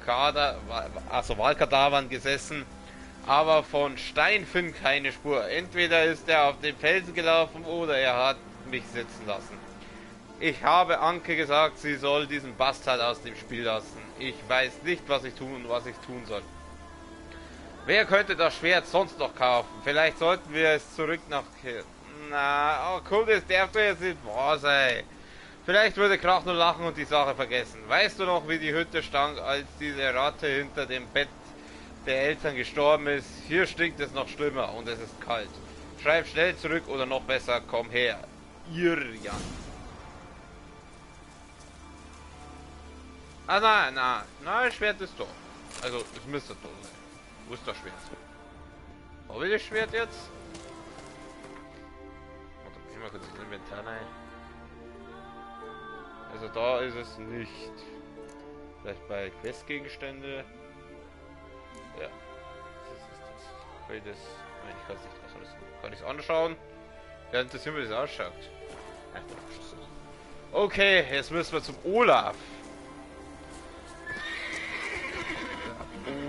Wahlkadavern gesessen, aber von Steinfinn keine Spur. Entweder ist er auf den Felsen gelaufen oder er hat mich sitzen lassen. Ich habe Anke gesagt, sie soll diesen Bastard aus dem Spiel lassen. Ich weiß nicht, was ich tun soll. Wer könnte das Schwert sonst noch kaufen? Vielleicht sollten wir es zurück nach... Na, oh cool, das darf doch jetzt nicht wahr sein. Vielleicht würde Krach nur lachen und die Sache vergessen. Weißt du noch, wie die Hütte stank, als diese Ratte hinter dem Bett der Eltern gestorben ist? Hier stinkt es noch schlimmer und es ist kalt. Schreib schnell zurück oder noch besser, komm her. Irjan. Ah, nein, das Schwert ist doch. Also, es müsste doch sein. Wo ist das Schwert? Habe ich das Schwert jetzt? Warte, ich mal kurz ins Inventar rein. Also da ist es nicht. Vielleicht bei Questgegenstände. Ja. Das ist das. Nein, ich kann es nicht ausrüsten. Kann ich es anschauen? Ja, interessiert mich, wie das ausschaut. Okay, jetzt müssen wir zum Olaf.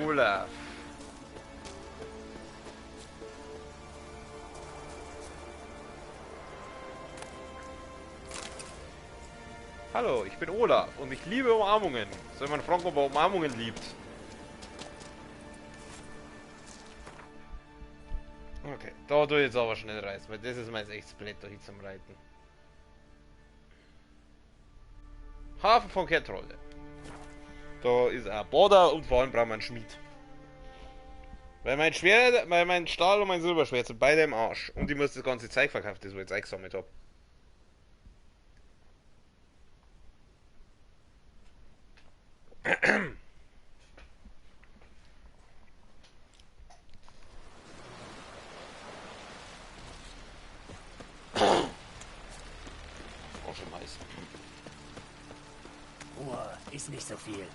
Olaf. Hallo, ich bin Olaf und ich liebe Umarmungen. So wie man Franco bei Umarmungen liebt. Okay, da tue ich jetzt aber schnell reißen, weil das ist mein echtes Blätter hier zum Reiten. Hafen von Kettrolle. Da ist ein Bader und vor allem braucht man einen Schmied. Weil mein Schwert, weil mein Stahl und mein Silberschwert sind beide im Arsch. Und ich muss das ganze Zeug verkaufen, das ich jetzt eingesammelt habe. Ruhe ist nicht so viel.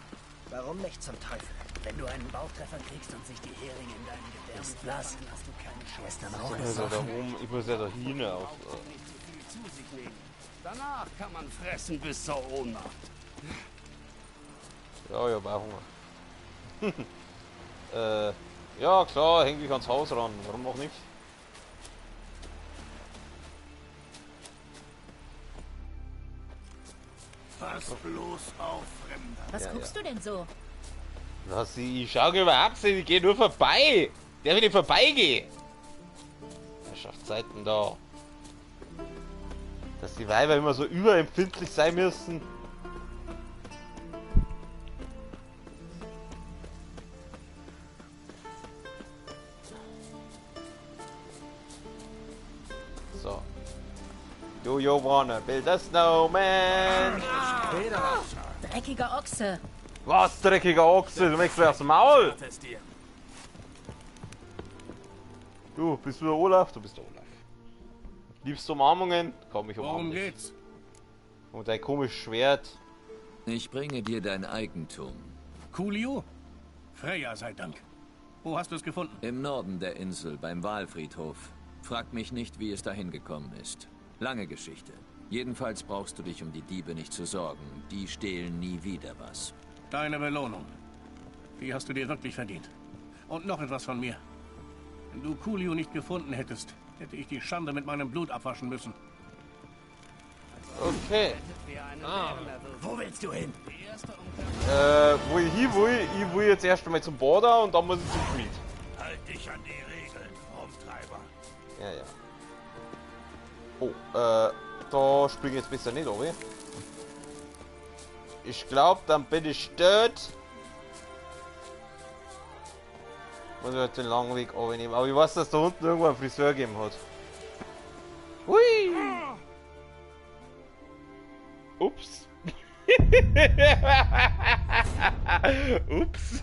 Warum nicht zum Teufel? Wenn du einen Bautreffer kriegst und sich die Heringe in deinem Gedärm ist blass, dann hast du keine Chance. Dann auch Also da oben, ich muss ja da hin auf. Danach kann man fressen bis zur Ohnmacht. Ja, ich hab auch Hunger. Ja klar, häng dich ans Haus ran. Warum auch nicht? Pass bloß auf, Fremder. Was guckst du denn so? Was, ich schau überhaupt nicht, ich geh nur vorbei. Der will nicht vorbeigehen. Herrschaftszeiten da. Dass die Weiber immer so überempfindlich sein müssen. So. Do you wanna build a snowman? Dreckiger Ochse. Was, dreckiger Ochse? Du möchtest mir aufs Maul? Du, bist du der Olaf? Du bist der Olaf. Liebst du Umarmungen? Komm, ich umarme Worum dich. geht's? Und dein komisches Schwert. Ich bringe dir dein Eigentum. Coolio? Freya sei Dank. Wo hast du es gefunden? Im Norden der Insel, beim Walfriedhof. Frag mich nicht, wie es dahin gekommen ist. Lange Geschichte. Jedenfalls brauchst du dich um die Diebe nicht zu sorgen. Die stehlen nie wieder was. Deine Belohnung. Die hast du dir wirklich verdient. Und noch etwas von mir. Wenn du Coolio nicht gefunden hättest, hätte ich die Schande mit meinem Blut abwaschen müssen. Okay. Wo willst du hin? Wo ich hin will, ich will jetzt erst einmal zum Border und dann muss ich zum Schmied. Halt dich an die Regeln, Rumtreiber. Ja, ja. Oh, da springe ich jetzt besser nicht, oder? Ich glaube, dann bin ich dort. Muss ich halt den langen Weg runternehmen. Aber ich weiß, dass da unten irgendwo einen Friseur gegeben hat. Hui! Ups. Ups.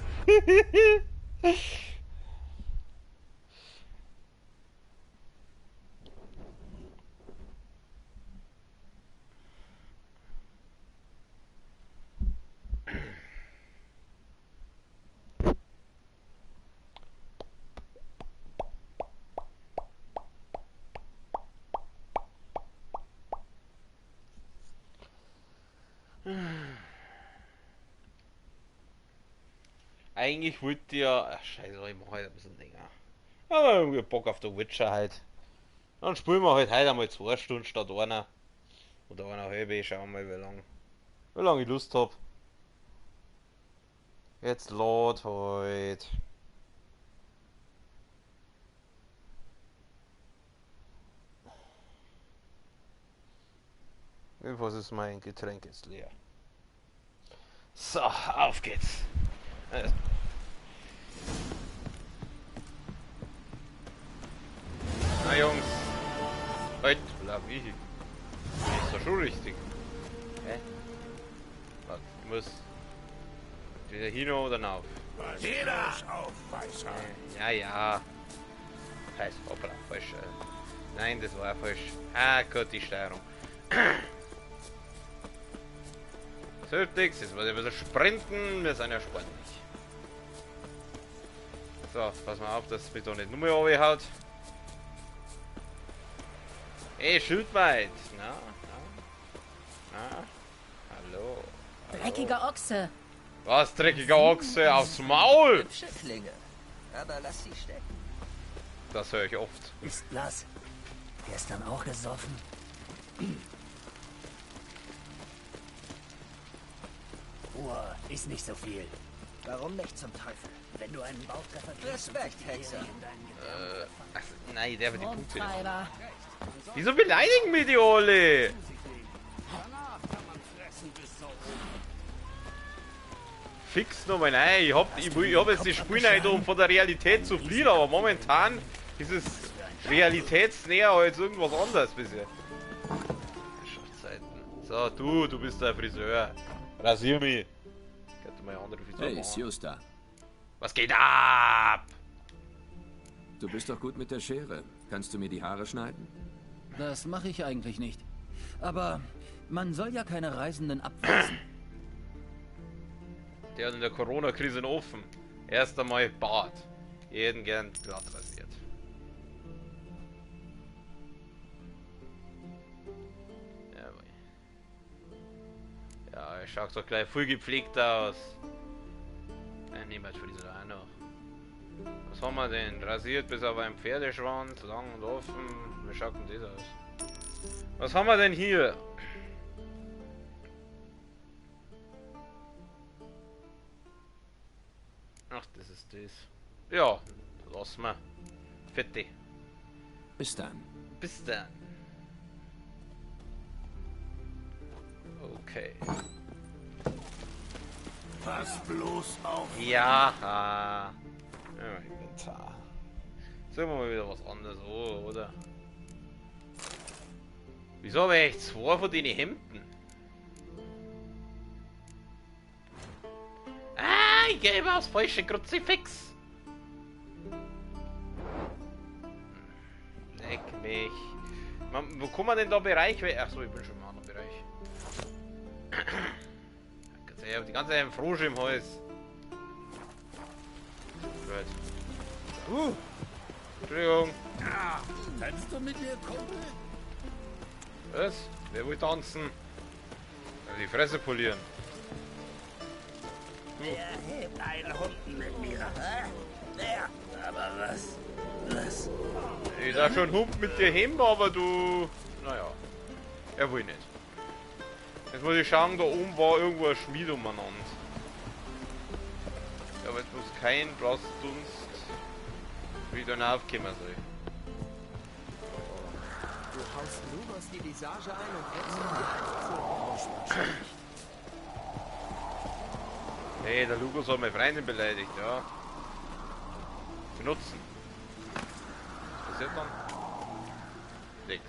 Eigentlich wollte ich ja... Ach, scheiße, ich mache halt ein bisschen länger. Aber irgendwie Bock auf The Witcher halt. Dann spielen wir halt heute einmal 2 Stunden statt einer. Oder 1,5, schauen wir mal wie lange ich Lust habe. Jetzt lädt halt. Jedenfalls ist mein Getränk jetzt leer. So, auf geht's. Na Jungs. Halt, bleib wie. Ist doch schon richtig. Hä? Warte, ich muss. Wieder hin oder auf? Jeder auf, Weißer. Ja, ja. Heißt, hoppla, falsch. Nein, das war falsch. Ah, Gott, die Steuerung. So, nix, jetzt muss ich ein bisschen sprinten. Wir sind ja sportlich. So, pass mal auf, dass es mich da nicht nur mehr runterhaut. Ey, Schildweit! Na? Hallo? Dreckiger Ochse. Was, dreckiger Ochse? Aufs Maul! Hübsche Klinge. Aber lass sie stecken. Das höre ich oft. Ist blass. Gestern auch gesoffen. Ruhe, ist nicht so viel. Warum nicht zum Teufel? Wenn du einen Bautreffer kriegst, Respekt, Hexer. Ach, nein, der wird die Punkte nicht. Rumtreiber. Wieso beleidigen wir die alle? Fix nochmal, nein, ich hab jetzt die Spielneigung von der Realität zu fliehen, aber momentan ist es realitätsnäher als irgendwas anderes bisher. So, du bist der Friseur. Rasier mich. Ich hätte mal eine andere Friseur Hey, machen. ist Justa. Was geht ab? Du bist doch gut mit der Schere. Kannst du mir die Haare schneiden? Das mache ich eigentlich nicht. Aber man soll ja keine Reisenden abweisen. Der hat in der Corona-Krise offen. Erst einmal Bart. Jeden gern glatt rasiert. Jawohl. Ja, er schaut doch gleich voll gepflegt aus. Niemand für diese da noch. Was haben wir denn? Rasiert bis auf einen Pferdeschwanz, lang und offen. Wie schaut denn das aus? Was haben wir denn hier? Ach, das ist das. Ja, lass mal. Fette. Bis dann. Bis dann. Okay. Pass bloß auf. Ja. Ja, Inventar. Sagen wir mal wieder was anderes, oder? Wieso habe ich 2 von den Hemden? Ah, ich gehe immer aufs falsche Kruzifix. Leck mich. Man, wo kann man denn da Bereich? Achso, ich bin schon im anderen Bereich. Ich habe die ganze Zeit einen Frosch im Hals. Gut. Entschuldigung. Kannst du mit mir kommen? Was? Wer will tanzen? Die Fresse polieren. Wer hebt einen Hund mit mir? Hä? Wer? Aber was? Ich darf schon Hund mit dir heben, aber du... Naja. Er will nicht. Jetzt muss ich schauen, da oben war irgendwo ein Schmied umeinander. Aber jetzt muss kein Blastdunst wieder aufkommen soll. Du haust Lugos die Visage ein und wechselst Hey, der Lugos hat meine Freundin beleidigt, ja. Benutzen. Was passiert dann? Nix.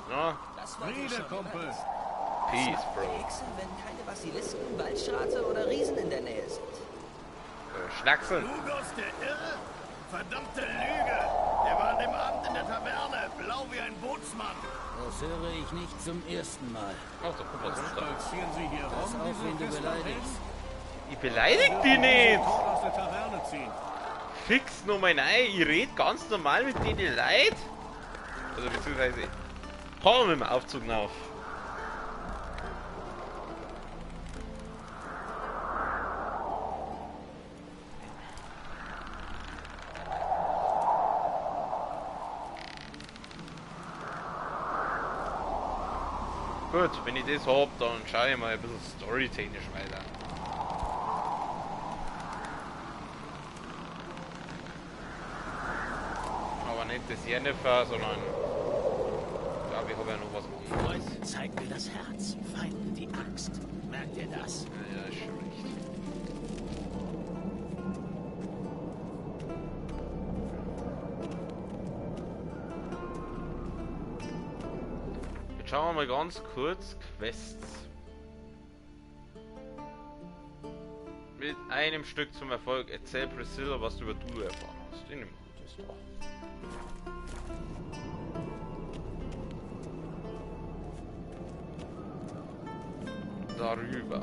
Na? Das wollte ich schon Kumpel. immer. Peace, Bro. Hexen, wenn keine Basilisken, Waldstrate oder Riesen in der Nähe sind. Schnackseln. Lugos, der Irre? Verdammte Lüge! Der war an dem Abend in der Taverne, blau wie ein Bootsmann. Das höre ich nicht zum ersten Mal. Ach, da kommt was runter. Stolzieren Sie hier Pass rum, auf, wen du beleidigst. Ich beleidig die nicht! aus der Taverne ziehen. Fix nur mein Ei, ich red ganz normal mit denen Leid. Also beziehungsweise Fahren wir mit dem Aufzug auf. Gut, wenn ich das hab, dann schaue ich mal ein bisschen storytechnisch weiter. Aber nicht das Jennifer, sondern ich glaube, ich habe ja noch was anderes. Freunde, zeig mir das Herz, Feinden die Axt. Merkt ihr das? Ja, ist schon recht. Jetzt schauen wir mal ganz kurz Quests. Mit einem Stück zum Erfolg erzähl Priscilla, was du über Du erfahren hast. In dem Gutes doch. Darüber.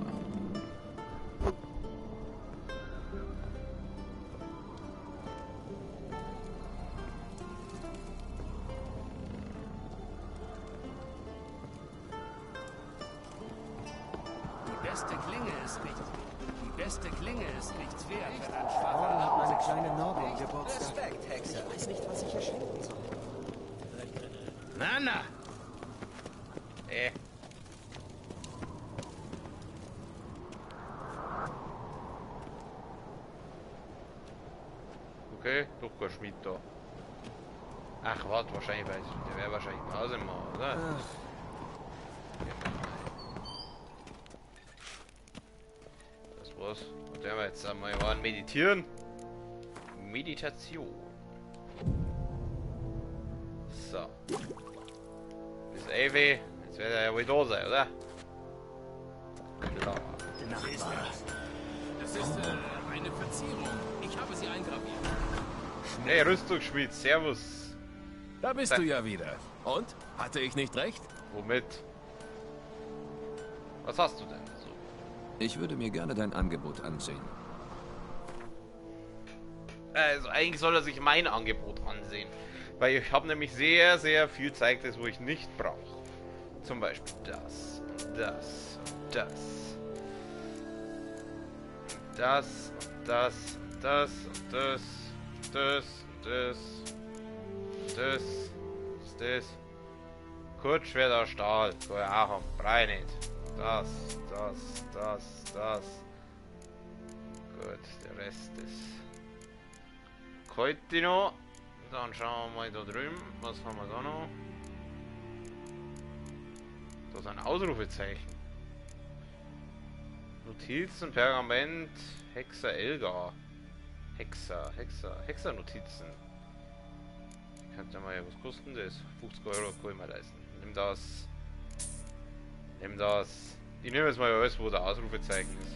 Die beste Klinge ist nichts wert, wenn ein schwacher... Morgen hat meine kleine Norbin Geburtstag. Respekt, Hexer. Ich weiß nicht, was ich hier schenken soll. Nana! Okay, doch kein Schmied da. Ach, warte, wahrscheinlich weiß ich. Der wäre wahrscheinlich Pause machen, oder? Das war's. Und der wir jetzt einmal waren meditieren. Meditation. So. Das Ivy, jetzt wird er ja wohl da sein, oder? Klar. Das ist eine Verzierung. Ich habe sie eingraviert. Hey, Rüstungsschmied, servus. Da bist du ja wieder. Und? Hatte ich nicht recht? Womit? Was hast du denn so? Ich würde mir gerne dein Angebot ansehen. Also eigentlich soll er sich mein Angebot ansehen. Weil ich habe nämlich sehr, sehr viel Zeug, das wo ich nicht brauche. Zum Beispiel das, das, das. Das, das, das, das, das, das, das, das. Kurzschwerter Stahl, kann ich auch haben, brauche ich nicht. Das, das, das, das. Gut, der Rest ist heute noch. Dann schauen wir mal da drüben, was haben wir da noch? Da ist ein Ausrufezeichen. Notizen, Pergament, Hexer Elgar. Hexer Notizen. Könnte mal, was kosten das? 50 Euro kann ich mir leisten. Nimm das. Nimm das. Ich nehme jetzt mal alles, wo der Ausrufezeichen ist.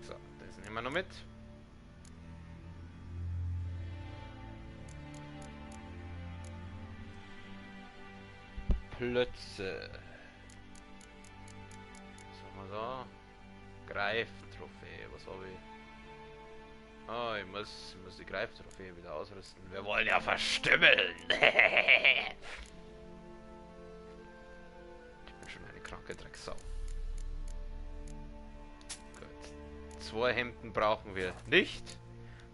So, das nehmen wir noch mit. Plötze. Was haben wir da? Greiftrophäe, was habe ich? Ah, ich muss die Greiftrophäe wieder ausrüsten. Wir wollen ja verstümmeln. Ich bin schon eine kranke Drecksau. Gut. 2 Hemden brauchen wir nicht.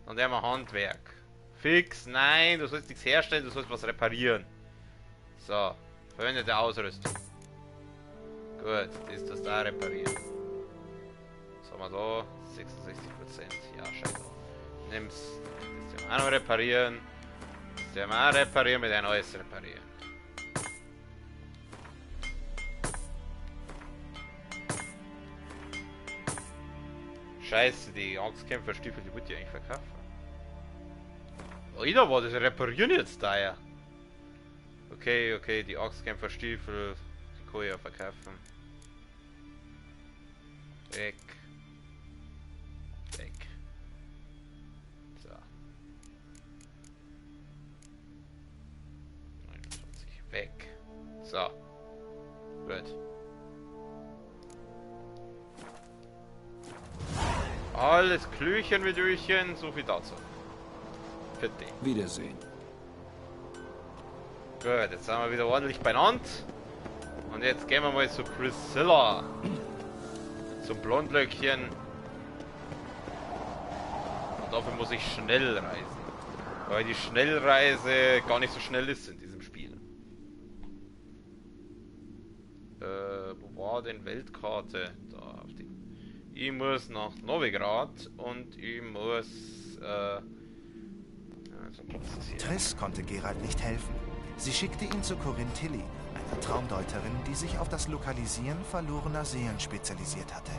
Und einmal Handwerk. Fix, nein, du sollst nichts herstellen, du sollst was reparieren. So. Verwendete Ausrüstung. Gut, das tust du da reparieren. Was haben wir da? 66%. Ja, scheiße. Nimm's. Das werden wir auch noch reparieren. Das werden wir auch reparieren, mit ein neues reparieren. Scheiße, die Angstkämpferstiefel, die wollte ich eigentlich verkaufen. Alter, war das reparieren jetzt da ja? Okay, die Axtkämpferstiefel, die kann ich ja verkaufen. Weg. So. 29. Weg. So. Gut. Alles Klöchen mit Öchen, so viel dazu. Für dich. Wiedersehen. Gut, jetzt sind wir wieder ordentlich beieinander. Und jetzt gehen wir mal zu Priscilla. Zum Blondlöckchen. Und dafür muss ich schnell reisen. Weil die Schnellreise gar nicht so schnell ist in diesem Spiel. Wo war denn Weltkarte? Da auf die. Ich muss nach Novigrad und ich muss Triss konnte Geralt nicht helfen. Sie schickte ihn zu Corinne Tilly, einer Traumdeuterin, die sich auf das Lokalisieren verlorener Seelen spezialisiert hatte.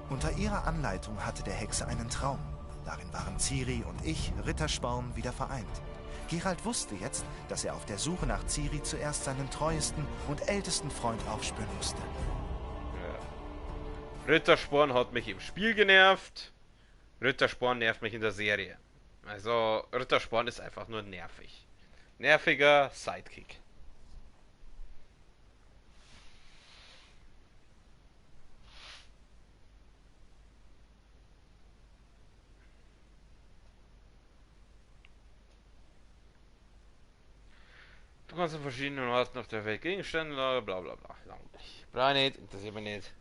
Unter ihrer Anleitung hatte der Hexe einen Traum. Darin waren Ciri und ich, Rittersporn, wieder vereint. Geralt wusste jetzt, dass er auf der Suche nach Ciri zuerst seinen treuesten und ältesten Freund aufspüren musste. Ja. Rittersporn hat mich im Spiel genervt. Rittersporn nervt mich in der Serie. Also, Rittersporn ist einfach nur nervig. Nerviger Sidekick. Du kannst an verschiedenen Orten auf der Welt Gegenstände, bla bla bla. Langweilig. Brauch nicht, interessiert mich nicht.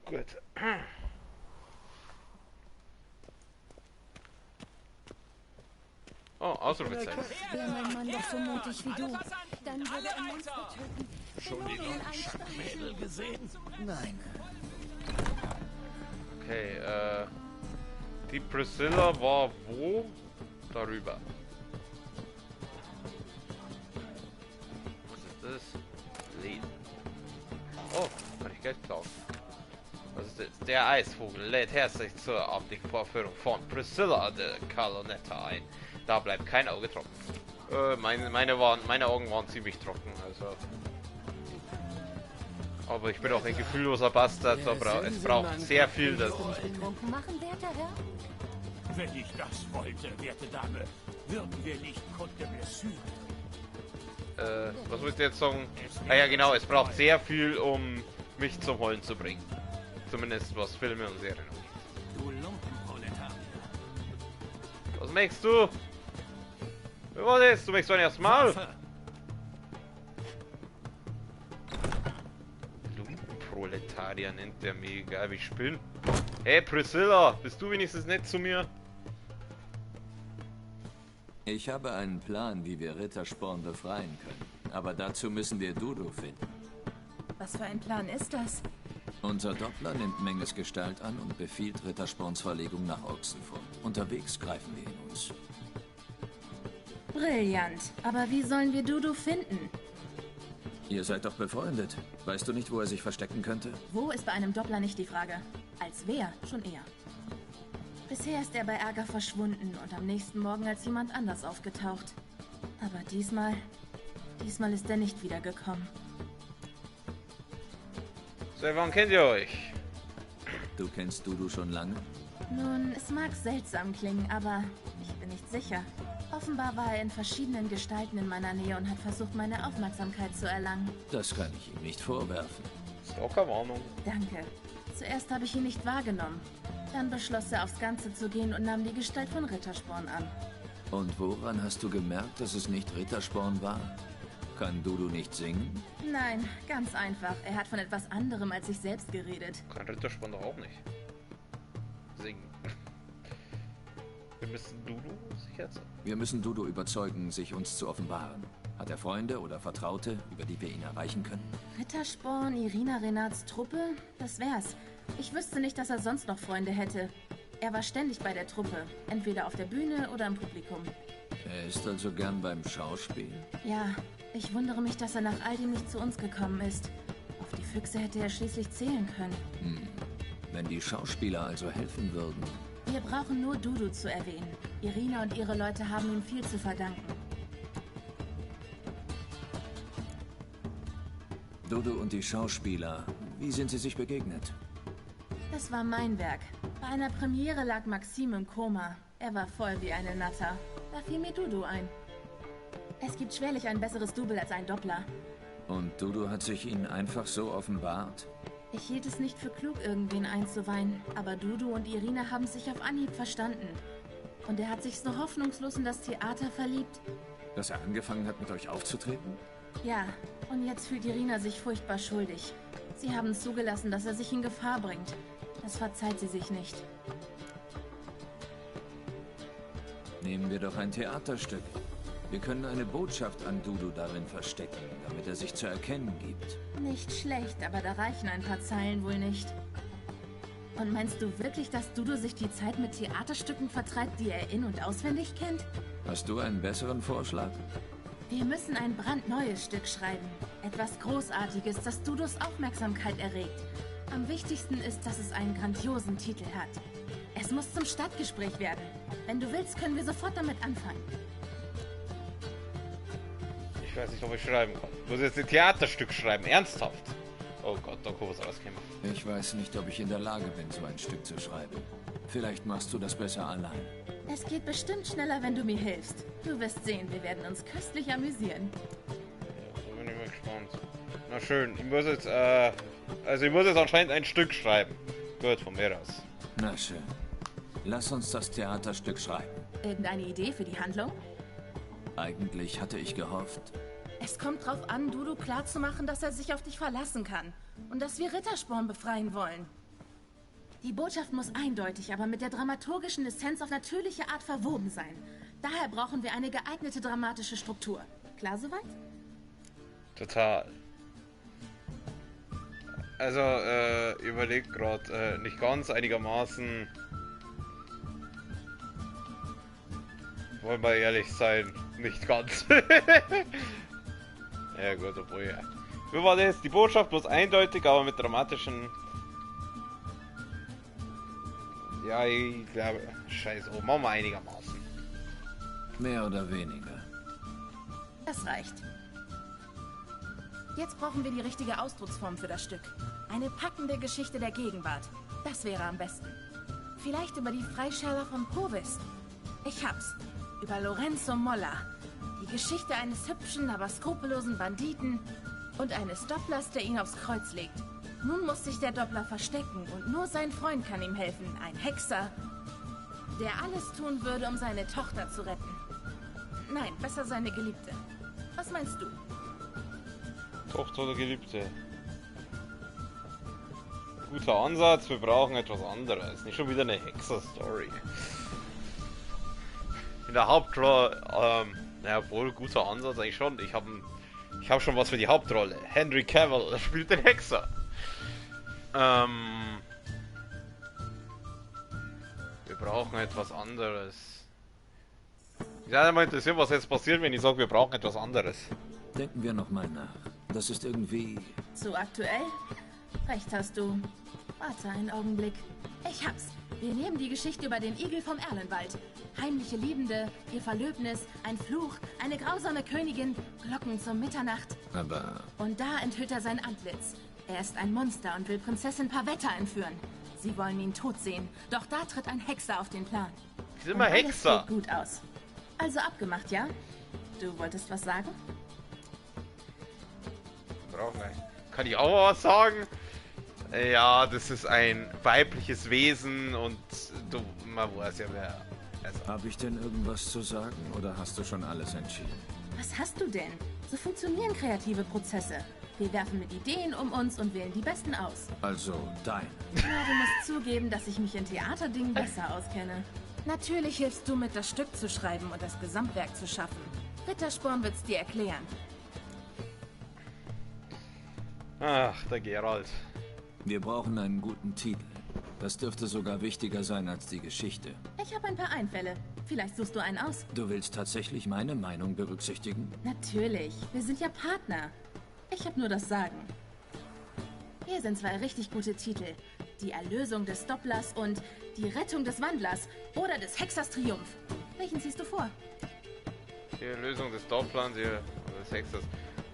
Gut. Oh, Ausrufezeichen. Wäre mein Mann doch so mutig wie du, dann würde er Monster töten. Entschuldigung, ich hab Mädel gesehen. Nein. Okay, die Priscilla war wo? Darüber. Was ist das? Leben. Oh, kann ich Geld klauen. Was ist das? Der Eisvogel lädt herzlich zur abendlichen Vorführung von Priscilla de Calonetta ein. Da bleibt kein Auge trocken. Meine Augen waren ziemlich trocken, also. Aber ich bin auch ein gefühlloser Bastard, aber es braucht sehr viel, dass... Machen, werter Herr? Wenn ich das wollte, werte Dame, würden wir nicht Côte de Blessure. Was wollt ihr jetzt sagen? Ah ja genau, es braucht sehr viel, um mich zum Heulen zu bringen. Zumindest was Filme und Serien angeht. Du Lumpenproletarier. Was möchtest du? Was ist? Du möchtest doch erst mal? Lumpenproletarier nennt der mich, egal wie ich bin. Hey Priscilla, bist du wenigstens nett zu mir? Ich habe einen Plan, wie wir Rittersporn befreien können. Aber dazu müssen wir Dudu finden. Was für ein Plan ist das? Unser Doppler nimmt Menges Gestalt an und befiehlt Rittersporns Verlegung nach Oxenfurt. Unterwegs greifen wir ihn uns. Brillant. Aber wie sollen wir Dudu finden? Ihr seid doch befreundet. Weißt du nicht, wo er sich verstecken könnte? Wo ist bei einem Doppler nicht die Frage? Als wer schon eher. Bisher ist er bei Ärger verschwunden und am nächsten Morgen als jemand anders aufgetaucht. Aber diesmal ist er nicht wiedergekommen. Seit wann kennt ihr euch? Du kennst Dudu schon lange? Nun, es mag seltsam klingen, aber ich bin nicht sicher. Offenbar war er in verschiedenen Gestalten in meiner Nähe und hat versucht, meine Aufmerksamkeit zu erlangen. Das kann ich ihm nicht vorwerfen. Stalkerwarnung. Danke. Zuerst habe ich ihn nicht wahrgenommen. Dann beschloss er, aufs Ganze zu gehen und nahm die Gestalt von Rittersporn an. Und woran hast du gemerkt, dass es nicht Rittersporn war? Kann Dudu nicht singen? Nein, ganz einfach. Er hat von etwas anderem als sich selbst geredet. Kann Rittersporn doch auch nicht singen. Wir müssen Dudu sich jetzt... Wir müssen Dudu überzeugen, sich uns zu offenbaren. Hat er Freunde oder Vertraute, über die wir ihn erreichen können? Rittersporn, Irina Renats Truppe? Das wär's. Ich wüsste nicht, dass er sonst noch Freunde hätte. Er war ständig bei der Truppe. Entweder auf der Bühne oder im Publikum. Er ist also gern beim Schauspiel? Ja, ich wundere mich, dass er nach all dem nicht zu uns gekommen ist. Auf die Füchse hätte er schließlich zählen können. Wenn die Schauspieler also helfen würden. Wir brauchen nur Dudu zu erwähnen. Irina und ihre Leute haben ihm viel zu verdanken. Dudu und die Schauspieler, wie sind sie sich begegnet? Das war mein Werk. Bei einer Premiere lag Maxim im Koma. Er war voll wie eine Natter. Da fiel mir Dudu ein. Es gibt schwerlich ein besseres Double als ein Doppler. Und Dudu hat sich ihnen einfach so offenbart? Ich hielt es nicht für klug, irgendwen einzuweihen, aber Dudu und Irina haben sich auf Anhieb verstanden. Und er hat sich so hoffnungslos in das Theater verliebt. Dass er angefangen hat, mit euch aufzutreten? Ja, und jetzt fühlt Irina sich furchtbar schuldig. Sie haben zugelassen, dass er sich in Gefahr bringt. Das verzeiht sie sich nicht. Nehmen wir doch ein Theaterstück. Wir können eine Botschaft an Dudu darin verstecken, damit er sich zu erkennen gibt. Nicht schlecht, aber da reichen ein paar Zeilen wohl nicht. Und meinst du wirklich, dass Dudu sich die Zeit mit Theaterstücken vertreibt, die er in- und auswendig kennt? Hast du einen besseren Vorschlag? Wir müssen ein brandneues Stück schreiben. Etwas Großartiges, das Dudus Aufmerksamkeit erregt. Am wichtigsten ist, dass es einen grandiosen Titel hat. Es muss zum Stadtgespräch werden. Wenn du willst, können wir sofort damit anfangen. Ich weiß nicht, ob ich schreiben kann. Ich muss jetzt ein Theaterstück schreiben, ernsthaft. Oh Gott, da kann was rauskommen. Ich weiß nicht, ob ich in der Lage bin, so ein Stück zu schreiben. Vielleicht machst du das besser allein. Es geht bestimmt schneller, wenn du mir hilfst. Du wirst sehen, wir werden uns köstlich amüsieren. Ja, so bin ich mal gespannt. Na schön, ich muss jetzt, ich muss jetzt anscheinend ein Stück schreiben. Gut, von mir aus. Na schön. Lass uns das Theaterstück schreiben. Irgendeine Idee für die Handlung? Eigentlich hatte ich gehofft. Es kommt drauf an, Dudu klarzumachen, dass er sich auf dich verlassen kann. Und dass wir Rittersporn befreien wollen. Die Botschaft muss eindeutig, aber mit der dramaturgischen Essenz auf natürliche Art verwoben sein. Daher brauchen wir eine geeignete dramatische Struktur. Klar soweit? Total. Also, überlegt gerade nicht ganz, einigermaßen. Wollen wir ehrlich sein, nicht ganz. Ja gut, obwohl ja. Wie war das? Die Botschaft muss eindeutig, aber mit dramatischen... Ja, ich glaube... Scheiße, oh, machen wir einigermaßen. Mehr oder weniger. Das reicht. Jetzt brauchen wir die richtige Ausdrucksform für das Stück. Eine packende Geschichte der Gegenwart. Das wäre am besten. Vielleicht über die Freischärler von Povis. Ich hab's. Über Lorenzo Molla. Die Geschichte eines hübschen, aber skrupellosen Banditen und eines Dopplers, der ihn aufs Kreuz legt. Nun muss sich der Doppler verstecken und nur sein Freund kann ihm helfen, ein Hexer, der alles tun würde, um seine Tochter zu retten. Nein, besser seine Geliebte. Was meinst du? Tochter oder Geliebte? Guter Ansatz, wir brauchen etwas anderes. Nicht schon wieder eine Hexer-Story. In der Hauptrolle, naja, wohl guter Ansatz eigentlich schon. Ich hab schon was für die Hauptrolle. Henry Cavill spielt den Hexer. Wir brauchen etwas anderes. Ich würde mal interessieren, was jetzt passiert, wenn ich sage, wir brauchen etwas anderes. Denken wir nochmal nach. Das ist irgendwie... Zu aktuell? Recht hast du. Warte einen Augenblick. Ich hab's. Wir nehmen die Geschichte über den Igel vom Erlenwald. Heimliche Liebende, ihr Verlöbnis, ein Fluch, eine grausame Königin, Glocken zur Mitternacht. Aber... Und da enthüllt er sein Antlitz. Er ist ein Monster und will Prinzessin Pavetta entführen. Sie wollen ihn tot sehen, doch da tritt ein Hexer auf den Plan. Die sind immer Hexer. Sieht gut aus. Also abgemacht, ja? Du wolltest was sagen? Kann ich auch mal was sagen? Ja, das ist ein weibliches Wesen und du, man weiß ja wer. Also. Habe ich denn irgendwas zu sagen oder hast du schon alles entschieden? Was hast du denn? So funktionieren kreative Prozesse. Wir werfen mit Ideen um uns und wählen die besten aus. Also dein. Na, du musst zugeben, dass ich mich in Theaterdingen besser auskenne. Natürlich hilfst du mit, das Stück zu schreiben und das Gesamtwerk zu schaffen. Rittersporn wird's dir erklären. Ach, der Geralt. Wir brauchen einen guten Titel. Das dürfte sogar wichtiger sein als die Geschichte. Ich habe ein paar Einfälle. Vielleicht suchst du einen aus. Du willst tatsächlich meine Meinung berücksichtigen? Natürlich. Wir sind ja Partner. Ich habe nur das Sagen. Hier sind zwei richtig gute Titel. Die Erlösung des Dopplers und die Rettung des Wandlers oder des Hexers Triumph. Welchen ziehst du vor? Die Erlösung des Dopplers, oder des Hexers.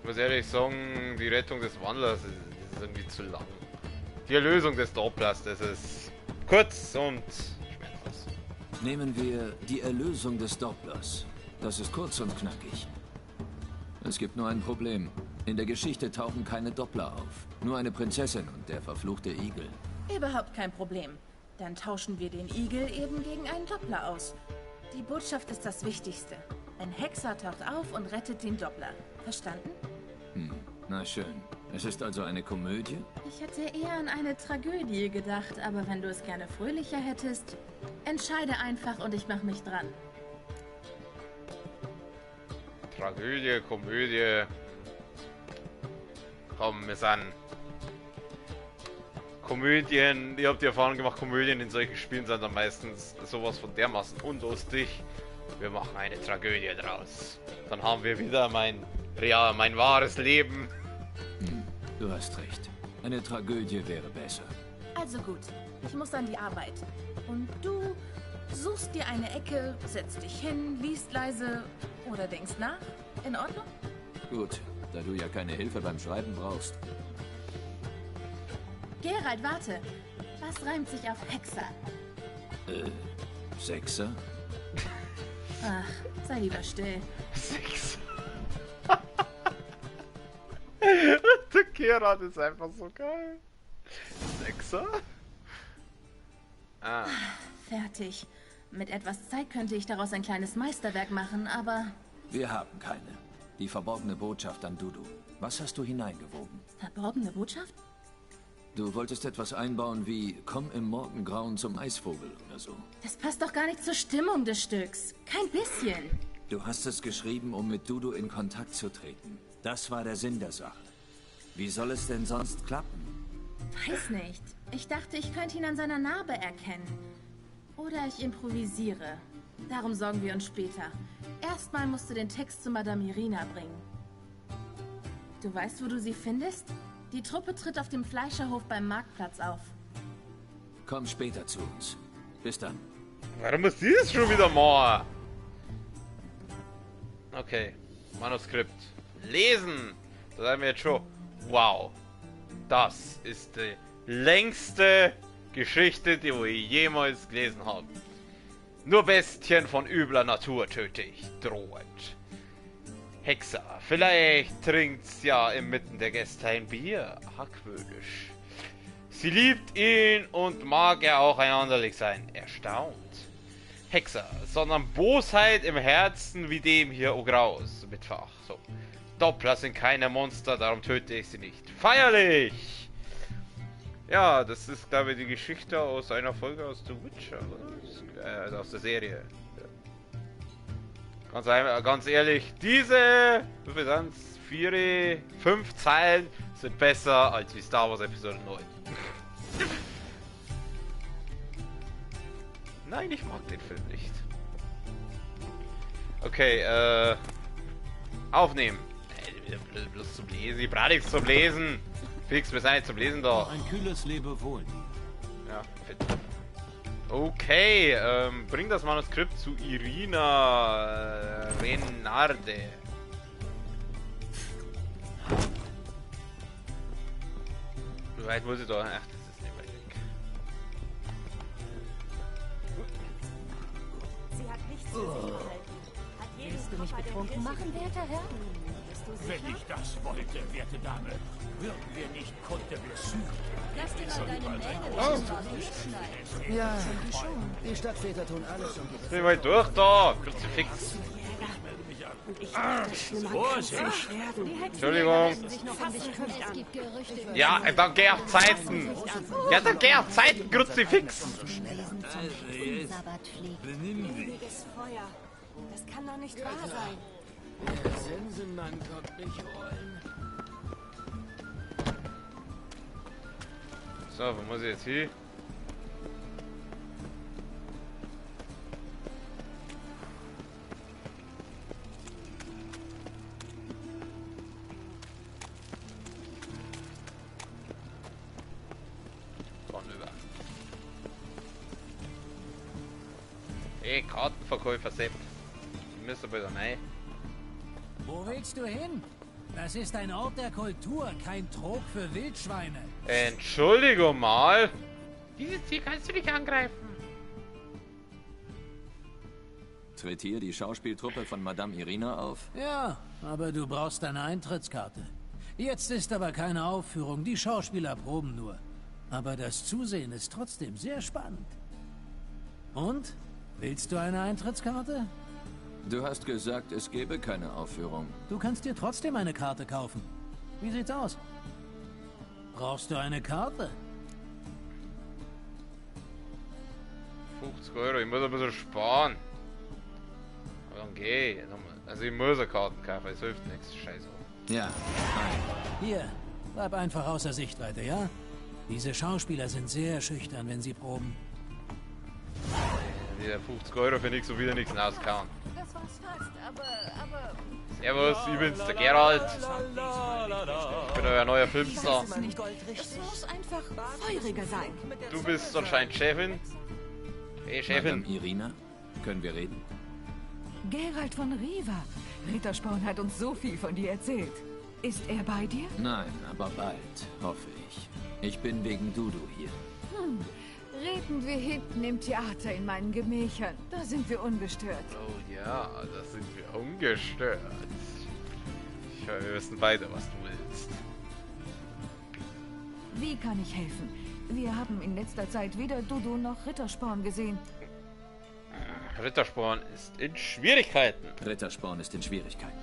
Ich muss ehrlich sagen, die Rettung des Wandlers ist irgendwie zu lang. Die Erlösung des Dopplers, das ist kurz und schmerzlos. Nehmen wir die Erlösung des Dopplers. Das ist kurz und knackig. Es gibt nur ein Problem. In der Geschichte tauchen keine Doppler auf. Nur eine Prinzessin und der verfluchte Igel. Überhaupt kein Problem. Dann tauschen wir den Igel eben gegen einen Doppler aus. Die Botschaft ist das Wichtigste. Ein Hexer taucht auf und rettet den Doppler. Verstanden? Na schön. Es ist also eine Komödie? Ich hätte eher an eine Tragödie gedacht, aber wenn du es gerne fröhlicher hättest, entscheide einfach und ich mache mich dran. Tragödie, Komödie. Komm, wir sind Komödien, ihr habt die Erfahrung gemacht, Komödien in solchen Spielen sind dann meistens sowas von dermaßen unlustig. Wir machen eine Tragödie draus. Dann haben wir wieder mein wahres Leben. Du hast recht. Eine Tragödie wäre besser. Also gut, ich muss an die Arbeit. Und du suchst dir eine Ecke, setzt dich hin, liest leise oder denkst nach. In Ordnung? Gut, da du ja keine Hilfe beim Schreiben brauchst. Geralt, warte. Was reimt sich auf Hexer? Sechser? Ach, sei lieber still. Sechser. Der Geralt ist einfach so geil. Sechser? Ah. Fertig. Mit etwas Zeit könnte ich daraus ein kleines Meisterwerk machen, aber... Wir haben keine. Die verborgene Botschaft an Dudu. Was hast du hineingewoben? Verborgene Botschaft? Du wolltest etwas einbauen wie komm im Morgengrauen zum Eisvogel oder so. Das passt doch gar nicht zur Stimmung des Stücks. Kein bisschen. Du hast es geschrieben, um mit Dudu in Kontakt zu treten. Das war der Sinn der Sache. Wie soll es denn sonst klappen? Weiß nicht. Ich dachte, ich könnte ihn an seiner Narbe erkennen. Oder ich improvisiere. Darum sorgen wir uns später. Erstmal musst du den Text zu Madame Irina bringen. Du weißt, wo du sie findest? Die Truppe tritt auf dem Fleischerhof beim Marktplatz auf. Komm später zu uns. Bis dann. Warum ist dieses schon wieder mal? Okay. Manuskript. Lesen. Da sagen wir jetzt schon. Wow. Das ist die längste Geschichte, die ich jemals gelesen habe. Nur Bestien von übler Natur töte ich, drohend. Hexer, vielleicht trinkt's ja inmitten der Gäste ein Bier, argwöhnisch. Sie liebt ihn und mag er auch ein anderlich sein, erstaunt. Hexer, sondern Bosheit im Herzen wie dem hier Ograus, mit Fach, so. Doppler sind keine Monster, darum töte ich sie nicht. Feierlich! Ja, das ist, glaube ich, die Geschichte aus einer Folge aus The Witcher, also aus der Serie. Ganz ehrlich, diese, wie viel sind's? 4, 5 Zeilen sind besser als wie Star Wars Episode 9. Nein, ich mag den Film nicht. Okay, aufnehmen. Bloß zum Lesen, ich brauche nichts zum Lesen. Fix, wir sind nicht zum Lesen da. Ein kühles Lebewohl. Ja, fit. Okay, bring das Manuskript zu Irina Renarde. Wie weit muss ich da? Ach, das ist nicht weit weg. Sie hat nichts für sich behalten. Willst du mich betrunken machen, werter Herr? Wenn ich das wollte, werte Dame, würden wir nicht Côte de Blessure. Lass dir mal deine Mähne nicht schneiden. Ja, die Stadtväter tun alles, um die... Geh mal durch da! Kruzifix! Vorsicht! Entschuldigung! Ja, dann geh auf Zeiten! Ja, dann geh auf Zeiten, Kruzifix! Benimm dich. Ewiges Feuer. Das kann doch nicht wahr sein. Der Sensenmann kommt mich holen. So, wo muss ich jetzt hin? Vornüber. Hey, Kartenverkäufer Sepp. Ich müsste wieder rein. Wo willst du hin? Das ist ein Ort der Kultur, kein Trog für Wildschweine. Entschuldigung mal. Dieses Tier kannst du nicht angreifen. Tritt hier die Schauspieltruppe von Madame Irina auf? Ja, aber du brauchst eine Eintrittskarte. Jetzt ist aber keine Aufführung, die Schauspieler proben nur. Aber das Zusehen ist trotzdem sehr spannend. Und? Willst du eine Eintrittskarte? Du hast gesagt, es gäbe keine Aufführung. Du kannst dir trotzdem eine Karte kaufen. Wie sieht's aus? Brauchst du eine Karte? 50 Euro, ich muss ein bisschen sparen. Aber dann geh ich. Also ich muss eine Karten kaufen, es hilft nichts. Scheiße. Ja. Hier, bleib einfach außer Sichtweite, ja? Diese Schauspieler sind sehr schüchtern, wenn sie proben. Die 50 Euro für nichts und wieder nichts rauskauen. Das war's fast, aber... Servus, ich bin's, der Geralt. Ich bin euer neuer Filmstar. Es muss einfach feuriger sein. Du bist anscheinend Chefin. Hey, Chefin. Madame Irina, können wir reden? Geralt von Riva. Rittersporn hat uns so viel von dir erzählt. Ist er bei dir? Nein, aber bald, hoffe ich. Ich bin wegen Dudu hier. Reden wir hinten im Theater in meinen Gemächern. Da sind wir ungestört. Oh ja, da sind wir ungestört. Ich höre, wir wissen beide, was du willst. Wie kann ich helfen? Wir haben in letzter Zeit weder Dudu noch Rittersporn gesehen. Rittersporn ist in Schwierigkeiten. Rittersporn ist in Schwierigkeiten.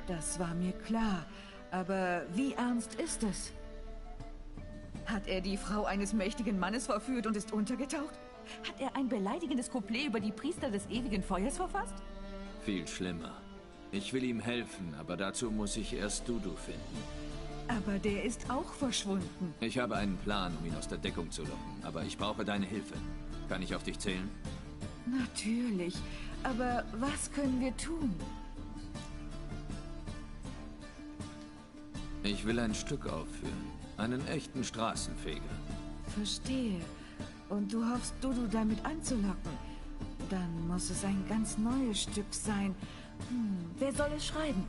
Das war mir klar. Aber wie ernst ist es? Hat er die Frau eines mächtigen Mannes verführt und ist untergetaucht? Hat er ein beleidigendes Couplet über die Priester des ewigen Feuers verfasst? Viel schlimmer. Ich will ihm helfen, aber dazu muss ich erst Dudu finden. Aber der ist auch verschwunden. Ich habe einen Plan, um ihn aus der Deckung zu locken, aber ich brauche deine Hilfe. Kann ich auf dich zählen? Natürlich. Aber was können wir tun? Ich will ein Stück aufführen. Einen echten Straßenfeger. Verstehe. Und du hoffst, Dudu damit anzulocken. Dann muss es ein ganz neues Stück sein. Wer soll es schreiben?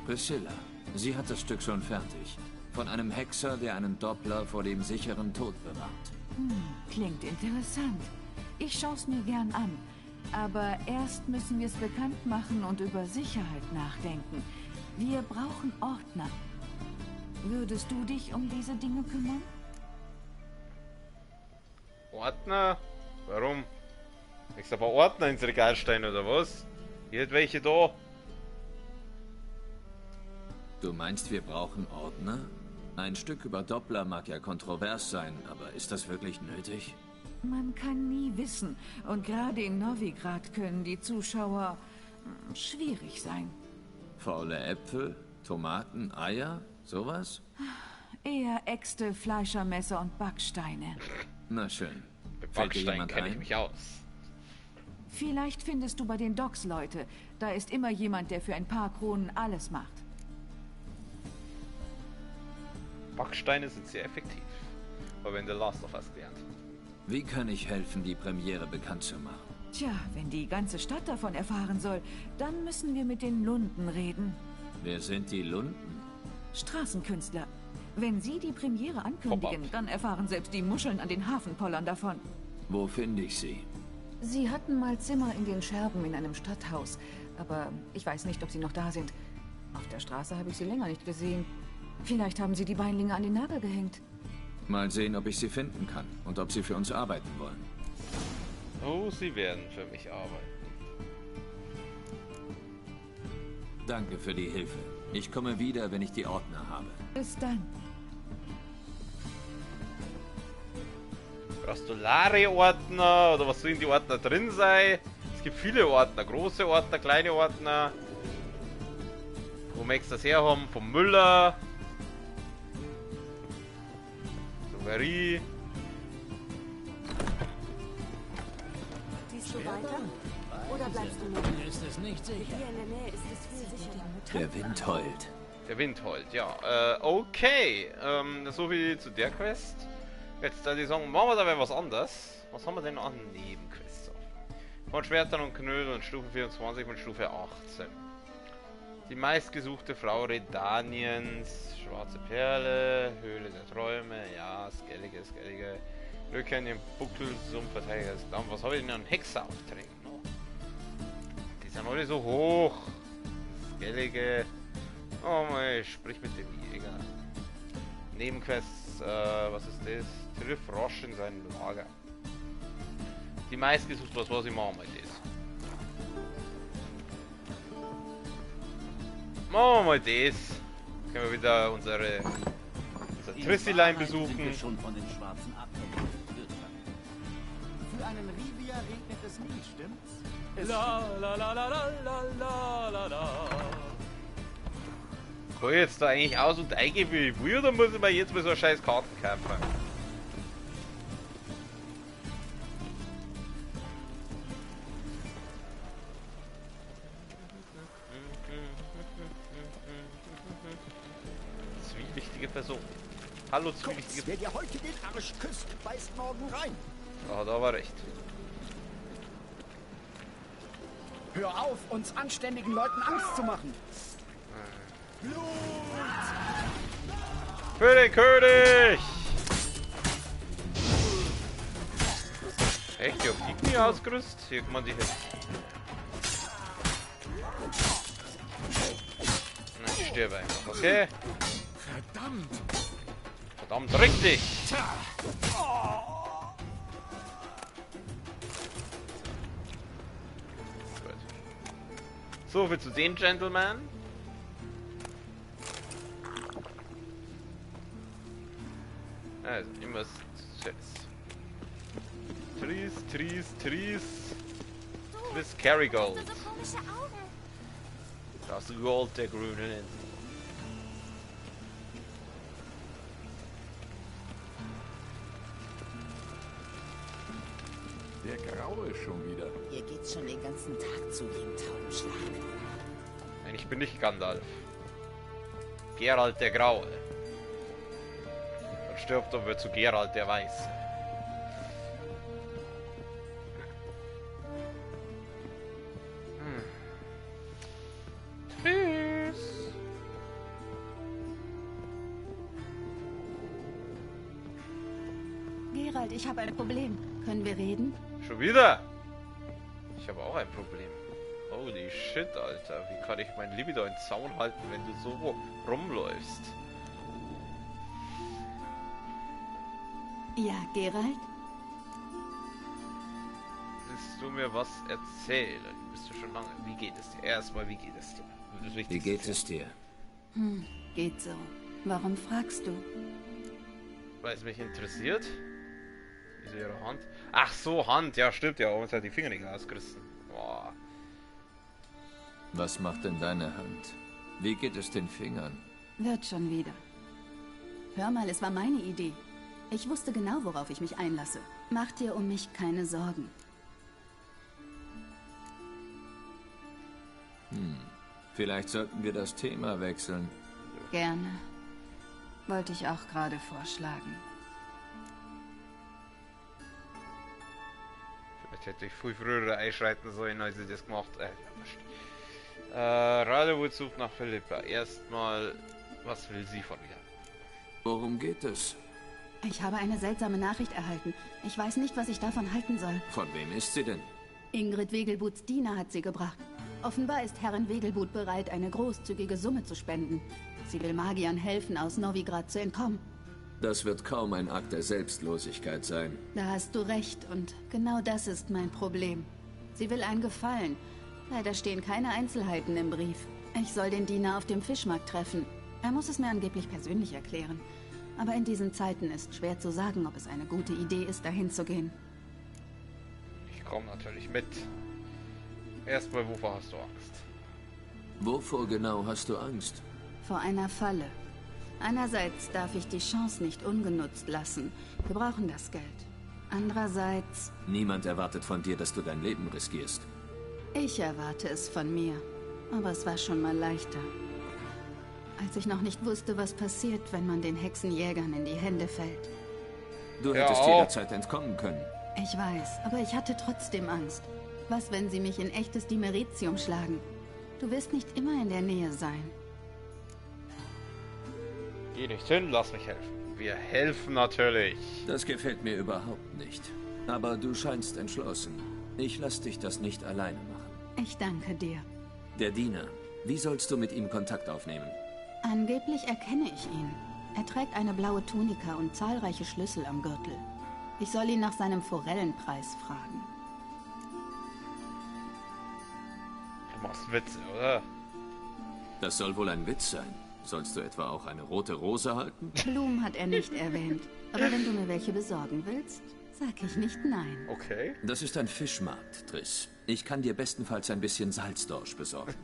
Priscilla. Sie hat das Stück schon fertig. Von einem Hexer, der einen Doppler vor dem sicheren Tod bewahrt. Klingt interessant. Ich schaue es mir gern an. Aber erst müssen wir es bekannt machen und über Sicherheit nachdenken. Wir brauchen Ordner. Würdest du dich um diese Dinge kümmern? Ordner? Warum? Legst du ein paar Ordner ins Regal stellen oder was? Hier hat welche da. Du meinst, wir brauchen Ordner? Ein Stück über Doppler mag ja kontrovers sein, aber ist das wirklich nötig? Man kann nie wissen. Und gerade in Novigrad können die Zuschauer schwierig sein. Faule Äpfel, Tomaten, Eier, sowas? Eher Äxte, Fleischermesser und Backsteine. Na schön. Mit Backstein kenne ich mich aus. Vielleicht findest du bei den Docks Leute. Da ist immer jemand, der für ein paar Kronen alles macht. Backsteine sind sehr effektiv. Aber in The Last of Us gelernt. Wie kann ich helfen, die Premiere bekannt zu machen? Tja, wenn die ganze Stadt davon erfahren soll, dann müssen wir mit den Lunden reden. Wer sind die Lunden? Straßenkünstler. Wenn sie die Premiere ankündigen, dann erfahren selbst die Muscheln an den Hafenpollern davon. Wo finde ich sie? Sie hatten mal Zimmer in den Scherben in einem Stadthaus. Aber ich weiß nicht, ob sie noch da sind. Auf der Straße habe ich sie länger nicht gesehen. Vielleicht haben sie die Beinlinge an den Nagel gehängt. Mal sehen, ob ich sie finden kann und ob sie für uns arbeiten wollen. Oh, sie werden für mich arbeiten. Danke für die Hilfe. Ich komme wieder, wenn ich die Ordner habe. Bis dann. Brauchst du Lare-Ordner oder was soll in die Ordner drin sein? Es gibt viele Ordner, große Ordner, kleine Ordner. Wo möchtest du das her haben? Vom Müller. Souverie. Siehst du weiter? Oder bleibst du nur? Mir ist es nicht sicher. Hier in der Nähe ist es viel sicherer. Der Wind heult. Der Wind heult, ja. Okay. So viel zu der Quest. Jetzt die sagen, machen wir da was anderes. Was haben wir denn noch an Nebenquests? Von Schwertern und Knödeln, Stufe 24 und Stufe 18. Die meistgesuchte Frau Redaniens, Schwarze Perle, Höhle der Träume, ja, Skellige. Rückkehr im Buckelsumpf, Verteidiger des Dampf. Was habe ich denn an Hexeraufträgen noch? Die sind alle so hoch. Skellige. Oh mein, sprich mit dem Jäger. Nebenquests, was ist das? Triff Frosch in seinem Lager. Die meistgesucht, was ich machen mal das. Machen wir mal das. Können wir wieder unser Trissilein besuchen. Schon von den Schwarzen abhängen. Für einen Rivia regnet es nie, stimmt's? La la la la la la la la. Kann ich jetzt da eigentlich aus- und eingeben, wie ich will, oder muss ich mir jetzt mal so eine scheiß Karten kaufen? Zwielichtige Person. Hallo, zwielichtige Wer dir heute den Arsch küsst, beißt morgen rein. Ah, da war recht. Hör auf, uns anständigen Leuten Angst zu machen. Für den König! Echt? Ich hab die Knie ausgerüstet? Hier kann man die jetzt. Na, ich sterbe einfach, okay? Verdammt! Verdammt, richtig! Gut. So viel zu den Gentleman. Also, immer Tris Kerrygold. Das Gold der grünen Insel. Der Graue schon wieder. Hier geht's schon den ganzen Tag zu wie im Taubenschlag. Nein, ich bin nicht Gandalf. Geralt der Graue. Dann stirbt und wird zu Geralt der Weiße. Tschüss. Geralt, ich habe ein Problem. Können wir reden? Schon wieder? Ich habe auch ein Problem. Holy shit, Alter. Wie kann ich mein Libido in Zaun halten, wenn du so rumläufst? Ja, Geralt? Willst du mir was erzählen? Bist du schon lange? Wie geht es dir? Erstmal, wie geht es dir? Das Wie geht es dir? Geht so. Warum fragst du? Weil es mich interessiert. Wieso ihre Hand? Ach so, Hand. Ja, stimmt ja. Uns hat die Fingernägel ausgerissen. Boah. Was macht denn deine Hand? Wie geht es den Fingern? Wird schon wieder. Hör mal, es war meine Idee. Ich wusste genau, worauf ich mich einlasse. Mach dir um mich keine Sorgen. Vielleicht sollten wir das Thema wechseln. Gerne. Wollte ich auch gerade vorschlagen. Vielleicht hätte ich viel früher einschreiten sollen, als ich das gemacht habe. Radewood sucht nach Philippa. Erstmal, was will sie von mir? Worum geht es? Ich habe eine seltsame Nachricht erhalten. Ich weiß nicht, was ich davon halten soll. Von wem ist sie denn? Ingrid Wegelbuts Diener hat sie gebracht. Offenbar ist Herrin Wegelbut bereit, eine großzügige Summe zu spenden. Sie will Magiern helfen, aus Novigrad zu entkommen. Das wird kaum ein Akt der Selbstlosigkeit sein. Da hast du recht, und genau das ist mein Problem. Sie will einen Gefallen. Leider stehen keine Einzelheiten im Brief. Ich soll den Diener auf dem Fischmarkt treffen. Er muss es mir angeblich persönlich erklären. Aber in diesen Zeiten ist schwer zu sagen, ob es eine gute Idee ist, dahin zu gehen. Ich komme natürlich mit. Erstmal, wovor hast du Angst? Wovor genau hast du Angst? Vor einer Falle. Einerseits darf ich die Chance nicht ungenutzt lassen. Wir brauchen das Geld. Andererseits... Niemand erwartet von dir, dass du dein Leben riskierst. Ich erwarte es von mir. Aber es war schon mal leichter. Als ich noch nicht wusste, was passiert, wenn man den Hexenjägern in die Hände fällt. Du hättest jederzeit entkommen können. Ich weiß, aber ich hatte trotzdem Angst. Was, wenn sie mich in echtes Dimeritium schlagen? Du wirst nicht immer in der Nähe sein. Geh nicht hin, lass mich helfen. Wir helfen natürlich. Das gefällt mir überhaupt nicht. Aber du scheinst entschlossen. Ich lass dich das nicht alleine machen. Ich danke dir. Der Diener. Wie sollst du mit ihm Kontakt aufnehmen? Angeblich erkenne ich ihn. Er trägt eine blaue Tunika und zahlreiche Schlüssel am Gürtel. Ich soll ihn nach seinem Forellenpreis fragen. Du machst Witze, oder? Das soll wohl ein Witz sein. Sollst du etwa auch eine rote Rose halten? Blumen hat er nicht erwähnt. Aber wenn du mir welche besorgen willst, sag ich nicht nein. Okay. Das ist ein Fischmarkt, Triss. Ich kann dir bestenfalls ein bisschen Salzdorsch besorgen.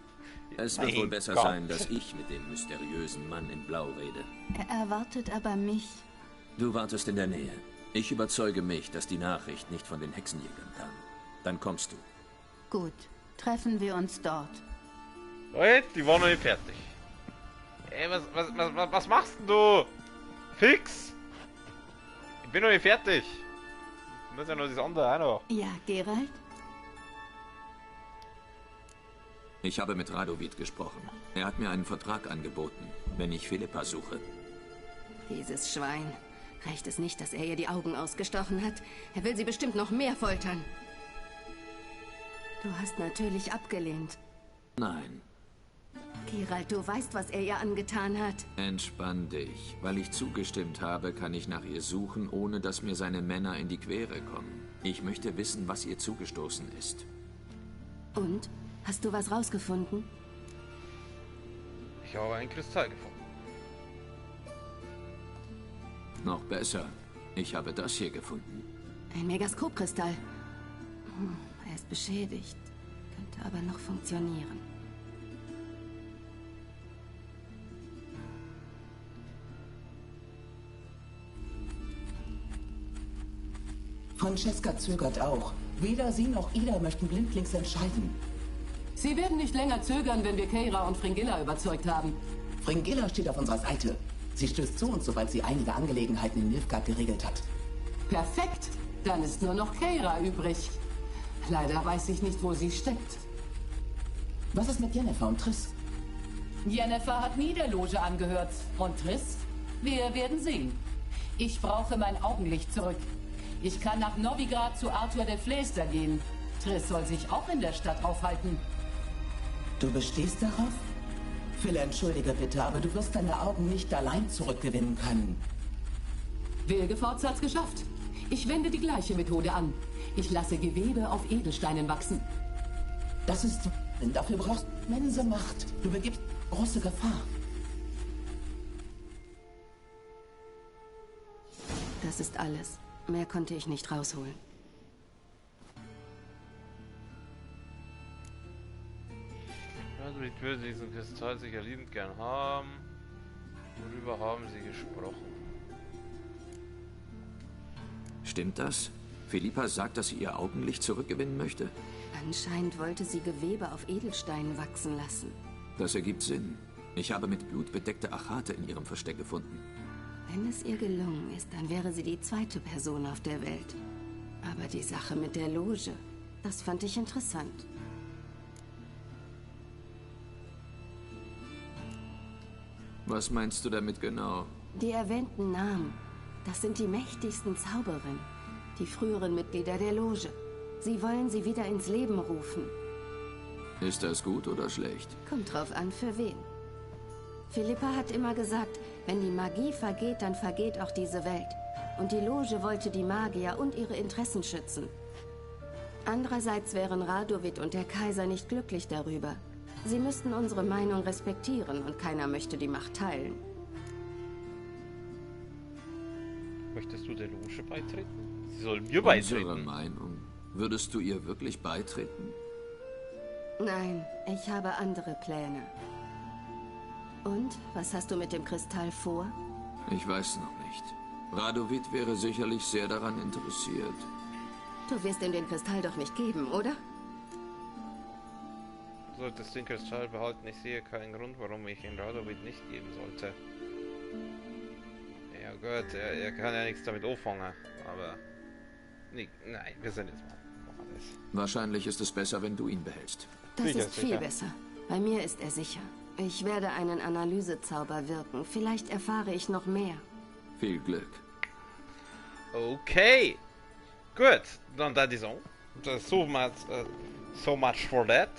Es wird wohl besser sein, dass ich mit dem mysteriösen Mann in Blau rede. Er erwartet aber mich. Du wartest in der Nähe. Ich überzeuge mich, dass die Nachricht nicht von den Hexenjägern kam. Dann kommst du. Gut, treffen wir uns dort. Wait, die waren noch nicht fertig. Ey, was machst denn du? Fix! Ich bin noch nicht fertig. Ich muss ja noch das andere auch noch. Ja, Geralt? Ich habe mit Radovid gesprochen. Er hat mir einen Vertrag angeboten, wenn ich Philippa suche. Dieses Schwein. Reicht es nicht, dass er ihr die Augen ausgestochen hat? Er will sie bestimmt noch mehr foltern. Du hast natürlich abgelehnt. Nein. Geralt, du weißt, was er ihr angetan hat. Entspann dich. Weil ich zugestimmt habe, kann ich nach ihr suchen, ohne dass mir seine Männer in die Quere kommen. Ich möchte wissen, was ihr zugestoßen ist. Und? Hast du was rausgefunden? Ich habe einen Kristall gefunden. Noch besser. Ich habe das hier gefunden. Ein Megaskopkristall. Er ist beschädigt. Könnte aber noch funktionieren. Francesca zögert auch. Weder sie noch Ida möchten blindlings entscheiden. Sie werden nicht länger zögern, wenn wir Keira und Fringilla überzeugt haben. Fringilla steht auf unserer Seite. Sie stößt zu uns, sobald sie einige Angelegenheiten in Nilfgaard geregelt hat. Perfekt. Dann ist nur noch Keira übrig. Leider weiß ich nicht, wo sie steckt. Was ist mit Yennefer und Triss? Yennefer hat nie der Loge angehört. Und Triss? Wir werden sehen. Ich brauche mein Augenlicht zurück. Ich kann nach Novigrad zu Arthur de Fleester gehen. Triss soll sich auch in der Stadt aufhalten. Du bestehst darauf? Phil, entschuldige bitte, aber du wirst deine Augen nicht allein zurückgewinnen können. Wilgefortz hat's geschafft. Ich wende die gleiche Methode an. Ich lasse Gewebe auf Edelsteinen wachsen. Das ist... Dafür brauchst du immense Macht. Du begibst große Gefahr. Das ist alles. Mehr konnte ich nicht rausholen. Ich würde diesen Kristall sicher liebend gern haben. Worüber haben Sie gesprochen? Stimmt das? Philippa sagt, dass sie ihr Augenlicht zurückgewinnen möchte? Anscheinend wollte sie Gewebe auf Edelsteinen wachsen lassen. Das ergibt Sinn. Ich habe mit Blut bedeckte Achate in ihrem Versteck gefunden. Wenn es ihr gelungen ist, dann wäre sie die zweite Person auf der Welt. Aber die Sache mit der Loge, das fand ich interessant. Was meinst du damit genau? Die erwähnten Namen, das sind die mächtigsten Zauberinnen, die früheren Mitglieder der Loge. Sie wollen sie wieder ins Leben rufen. Ist das gut oder schlecht? Kommt drauf an, für wen. Philippa hat immer gesagt, wenn die Magie vergeht, dann vergeht auch diese Welt. Und die Loge wollte die Magier und ihre Interessen schützen. Andererseits wären Radovid und der Kaiser nicht glücklich darüber. Sie müssten unsere Meinung respektieren und keiner möchte die Macht teilen. Möchtest du der Loge beitreten? Sie soll mir beitreten. Unsere Meinung. Würdest du ihr wirklich beitreten? Nein, ich habe andere Pläne. Und, was hast du mit dem Kristall vor? Ich weiß noch nicht. Radovid wäre sicherlich sehr daran interessiert. Du wirst ihm den Kristall doch nicht geben, oder? Solltest den Kristall behalten, ich sehe keinen Grund, warum ich ihn Radovid nicht geben sollte. Ja gut, er kann ja nichts damit anfangen, aber... Nee, nein, wir sind jetzt mal. Wahrscheinlich ist es besser, wenn du ihn behältst. Das ist viel besser. Bei mir ist er sicher. Ich werde einen Analysezauber wirken. Vielleicht erfahre ich noch mehr. Viel Glück. Okay. Gut, dann da die Song. So much for that.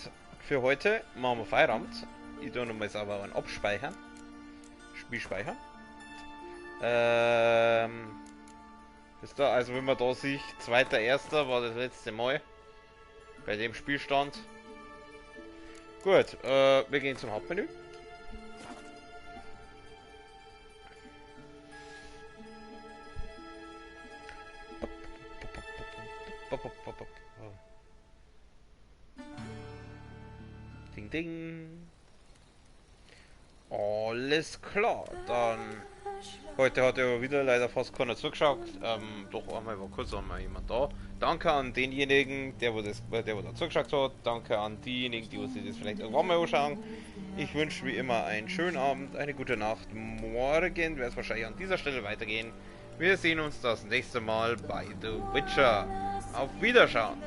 Für heute machen wir Feierabend. Ich tue nochmal sauber einen abspeichern. Spiel speichern. Ist da, also wenn man da sieht, 2.1. war das letzte Mal. Bei dem Spielstand. Gut, wir gehen zum Hauptmenü. Ding ding. Alles klar, dann... Heute hat ja wieder leider fast keiner zugeschaut. Doch einmal war kurz einmal jemand da. Danke an denjenigen, der da zugeschaut hat. Danke an diejenigen, die sich das vielleicht irgendwann mal anschauen. Ich wünsche wie immer einen schönen Abend, eine gute Nacht. Morgen wird es wahrscheinlich an dieser Stelle weitergehen. Wir sehen uns das nächste Mal bei The Witcher. Auf Wiederschauen!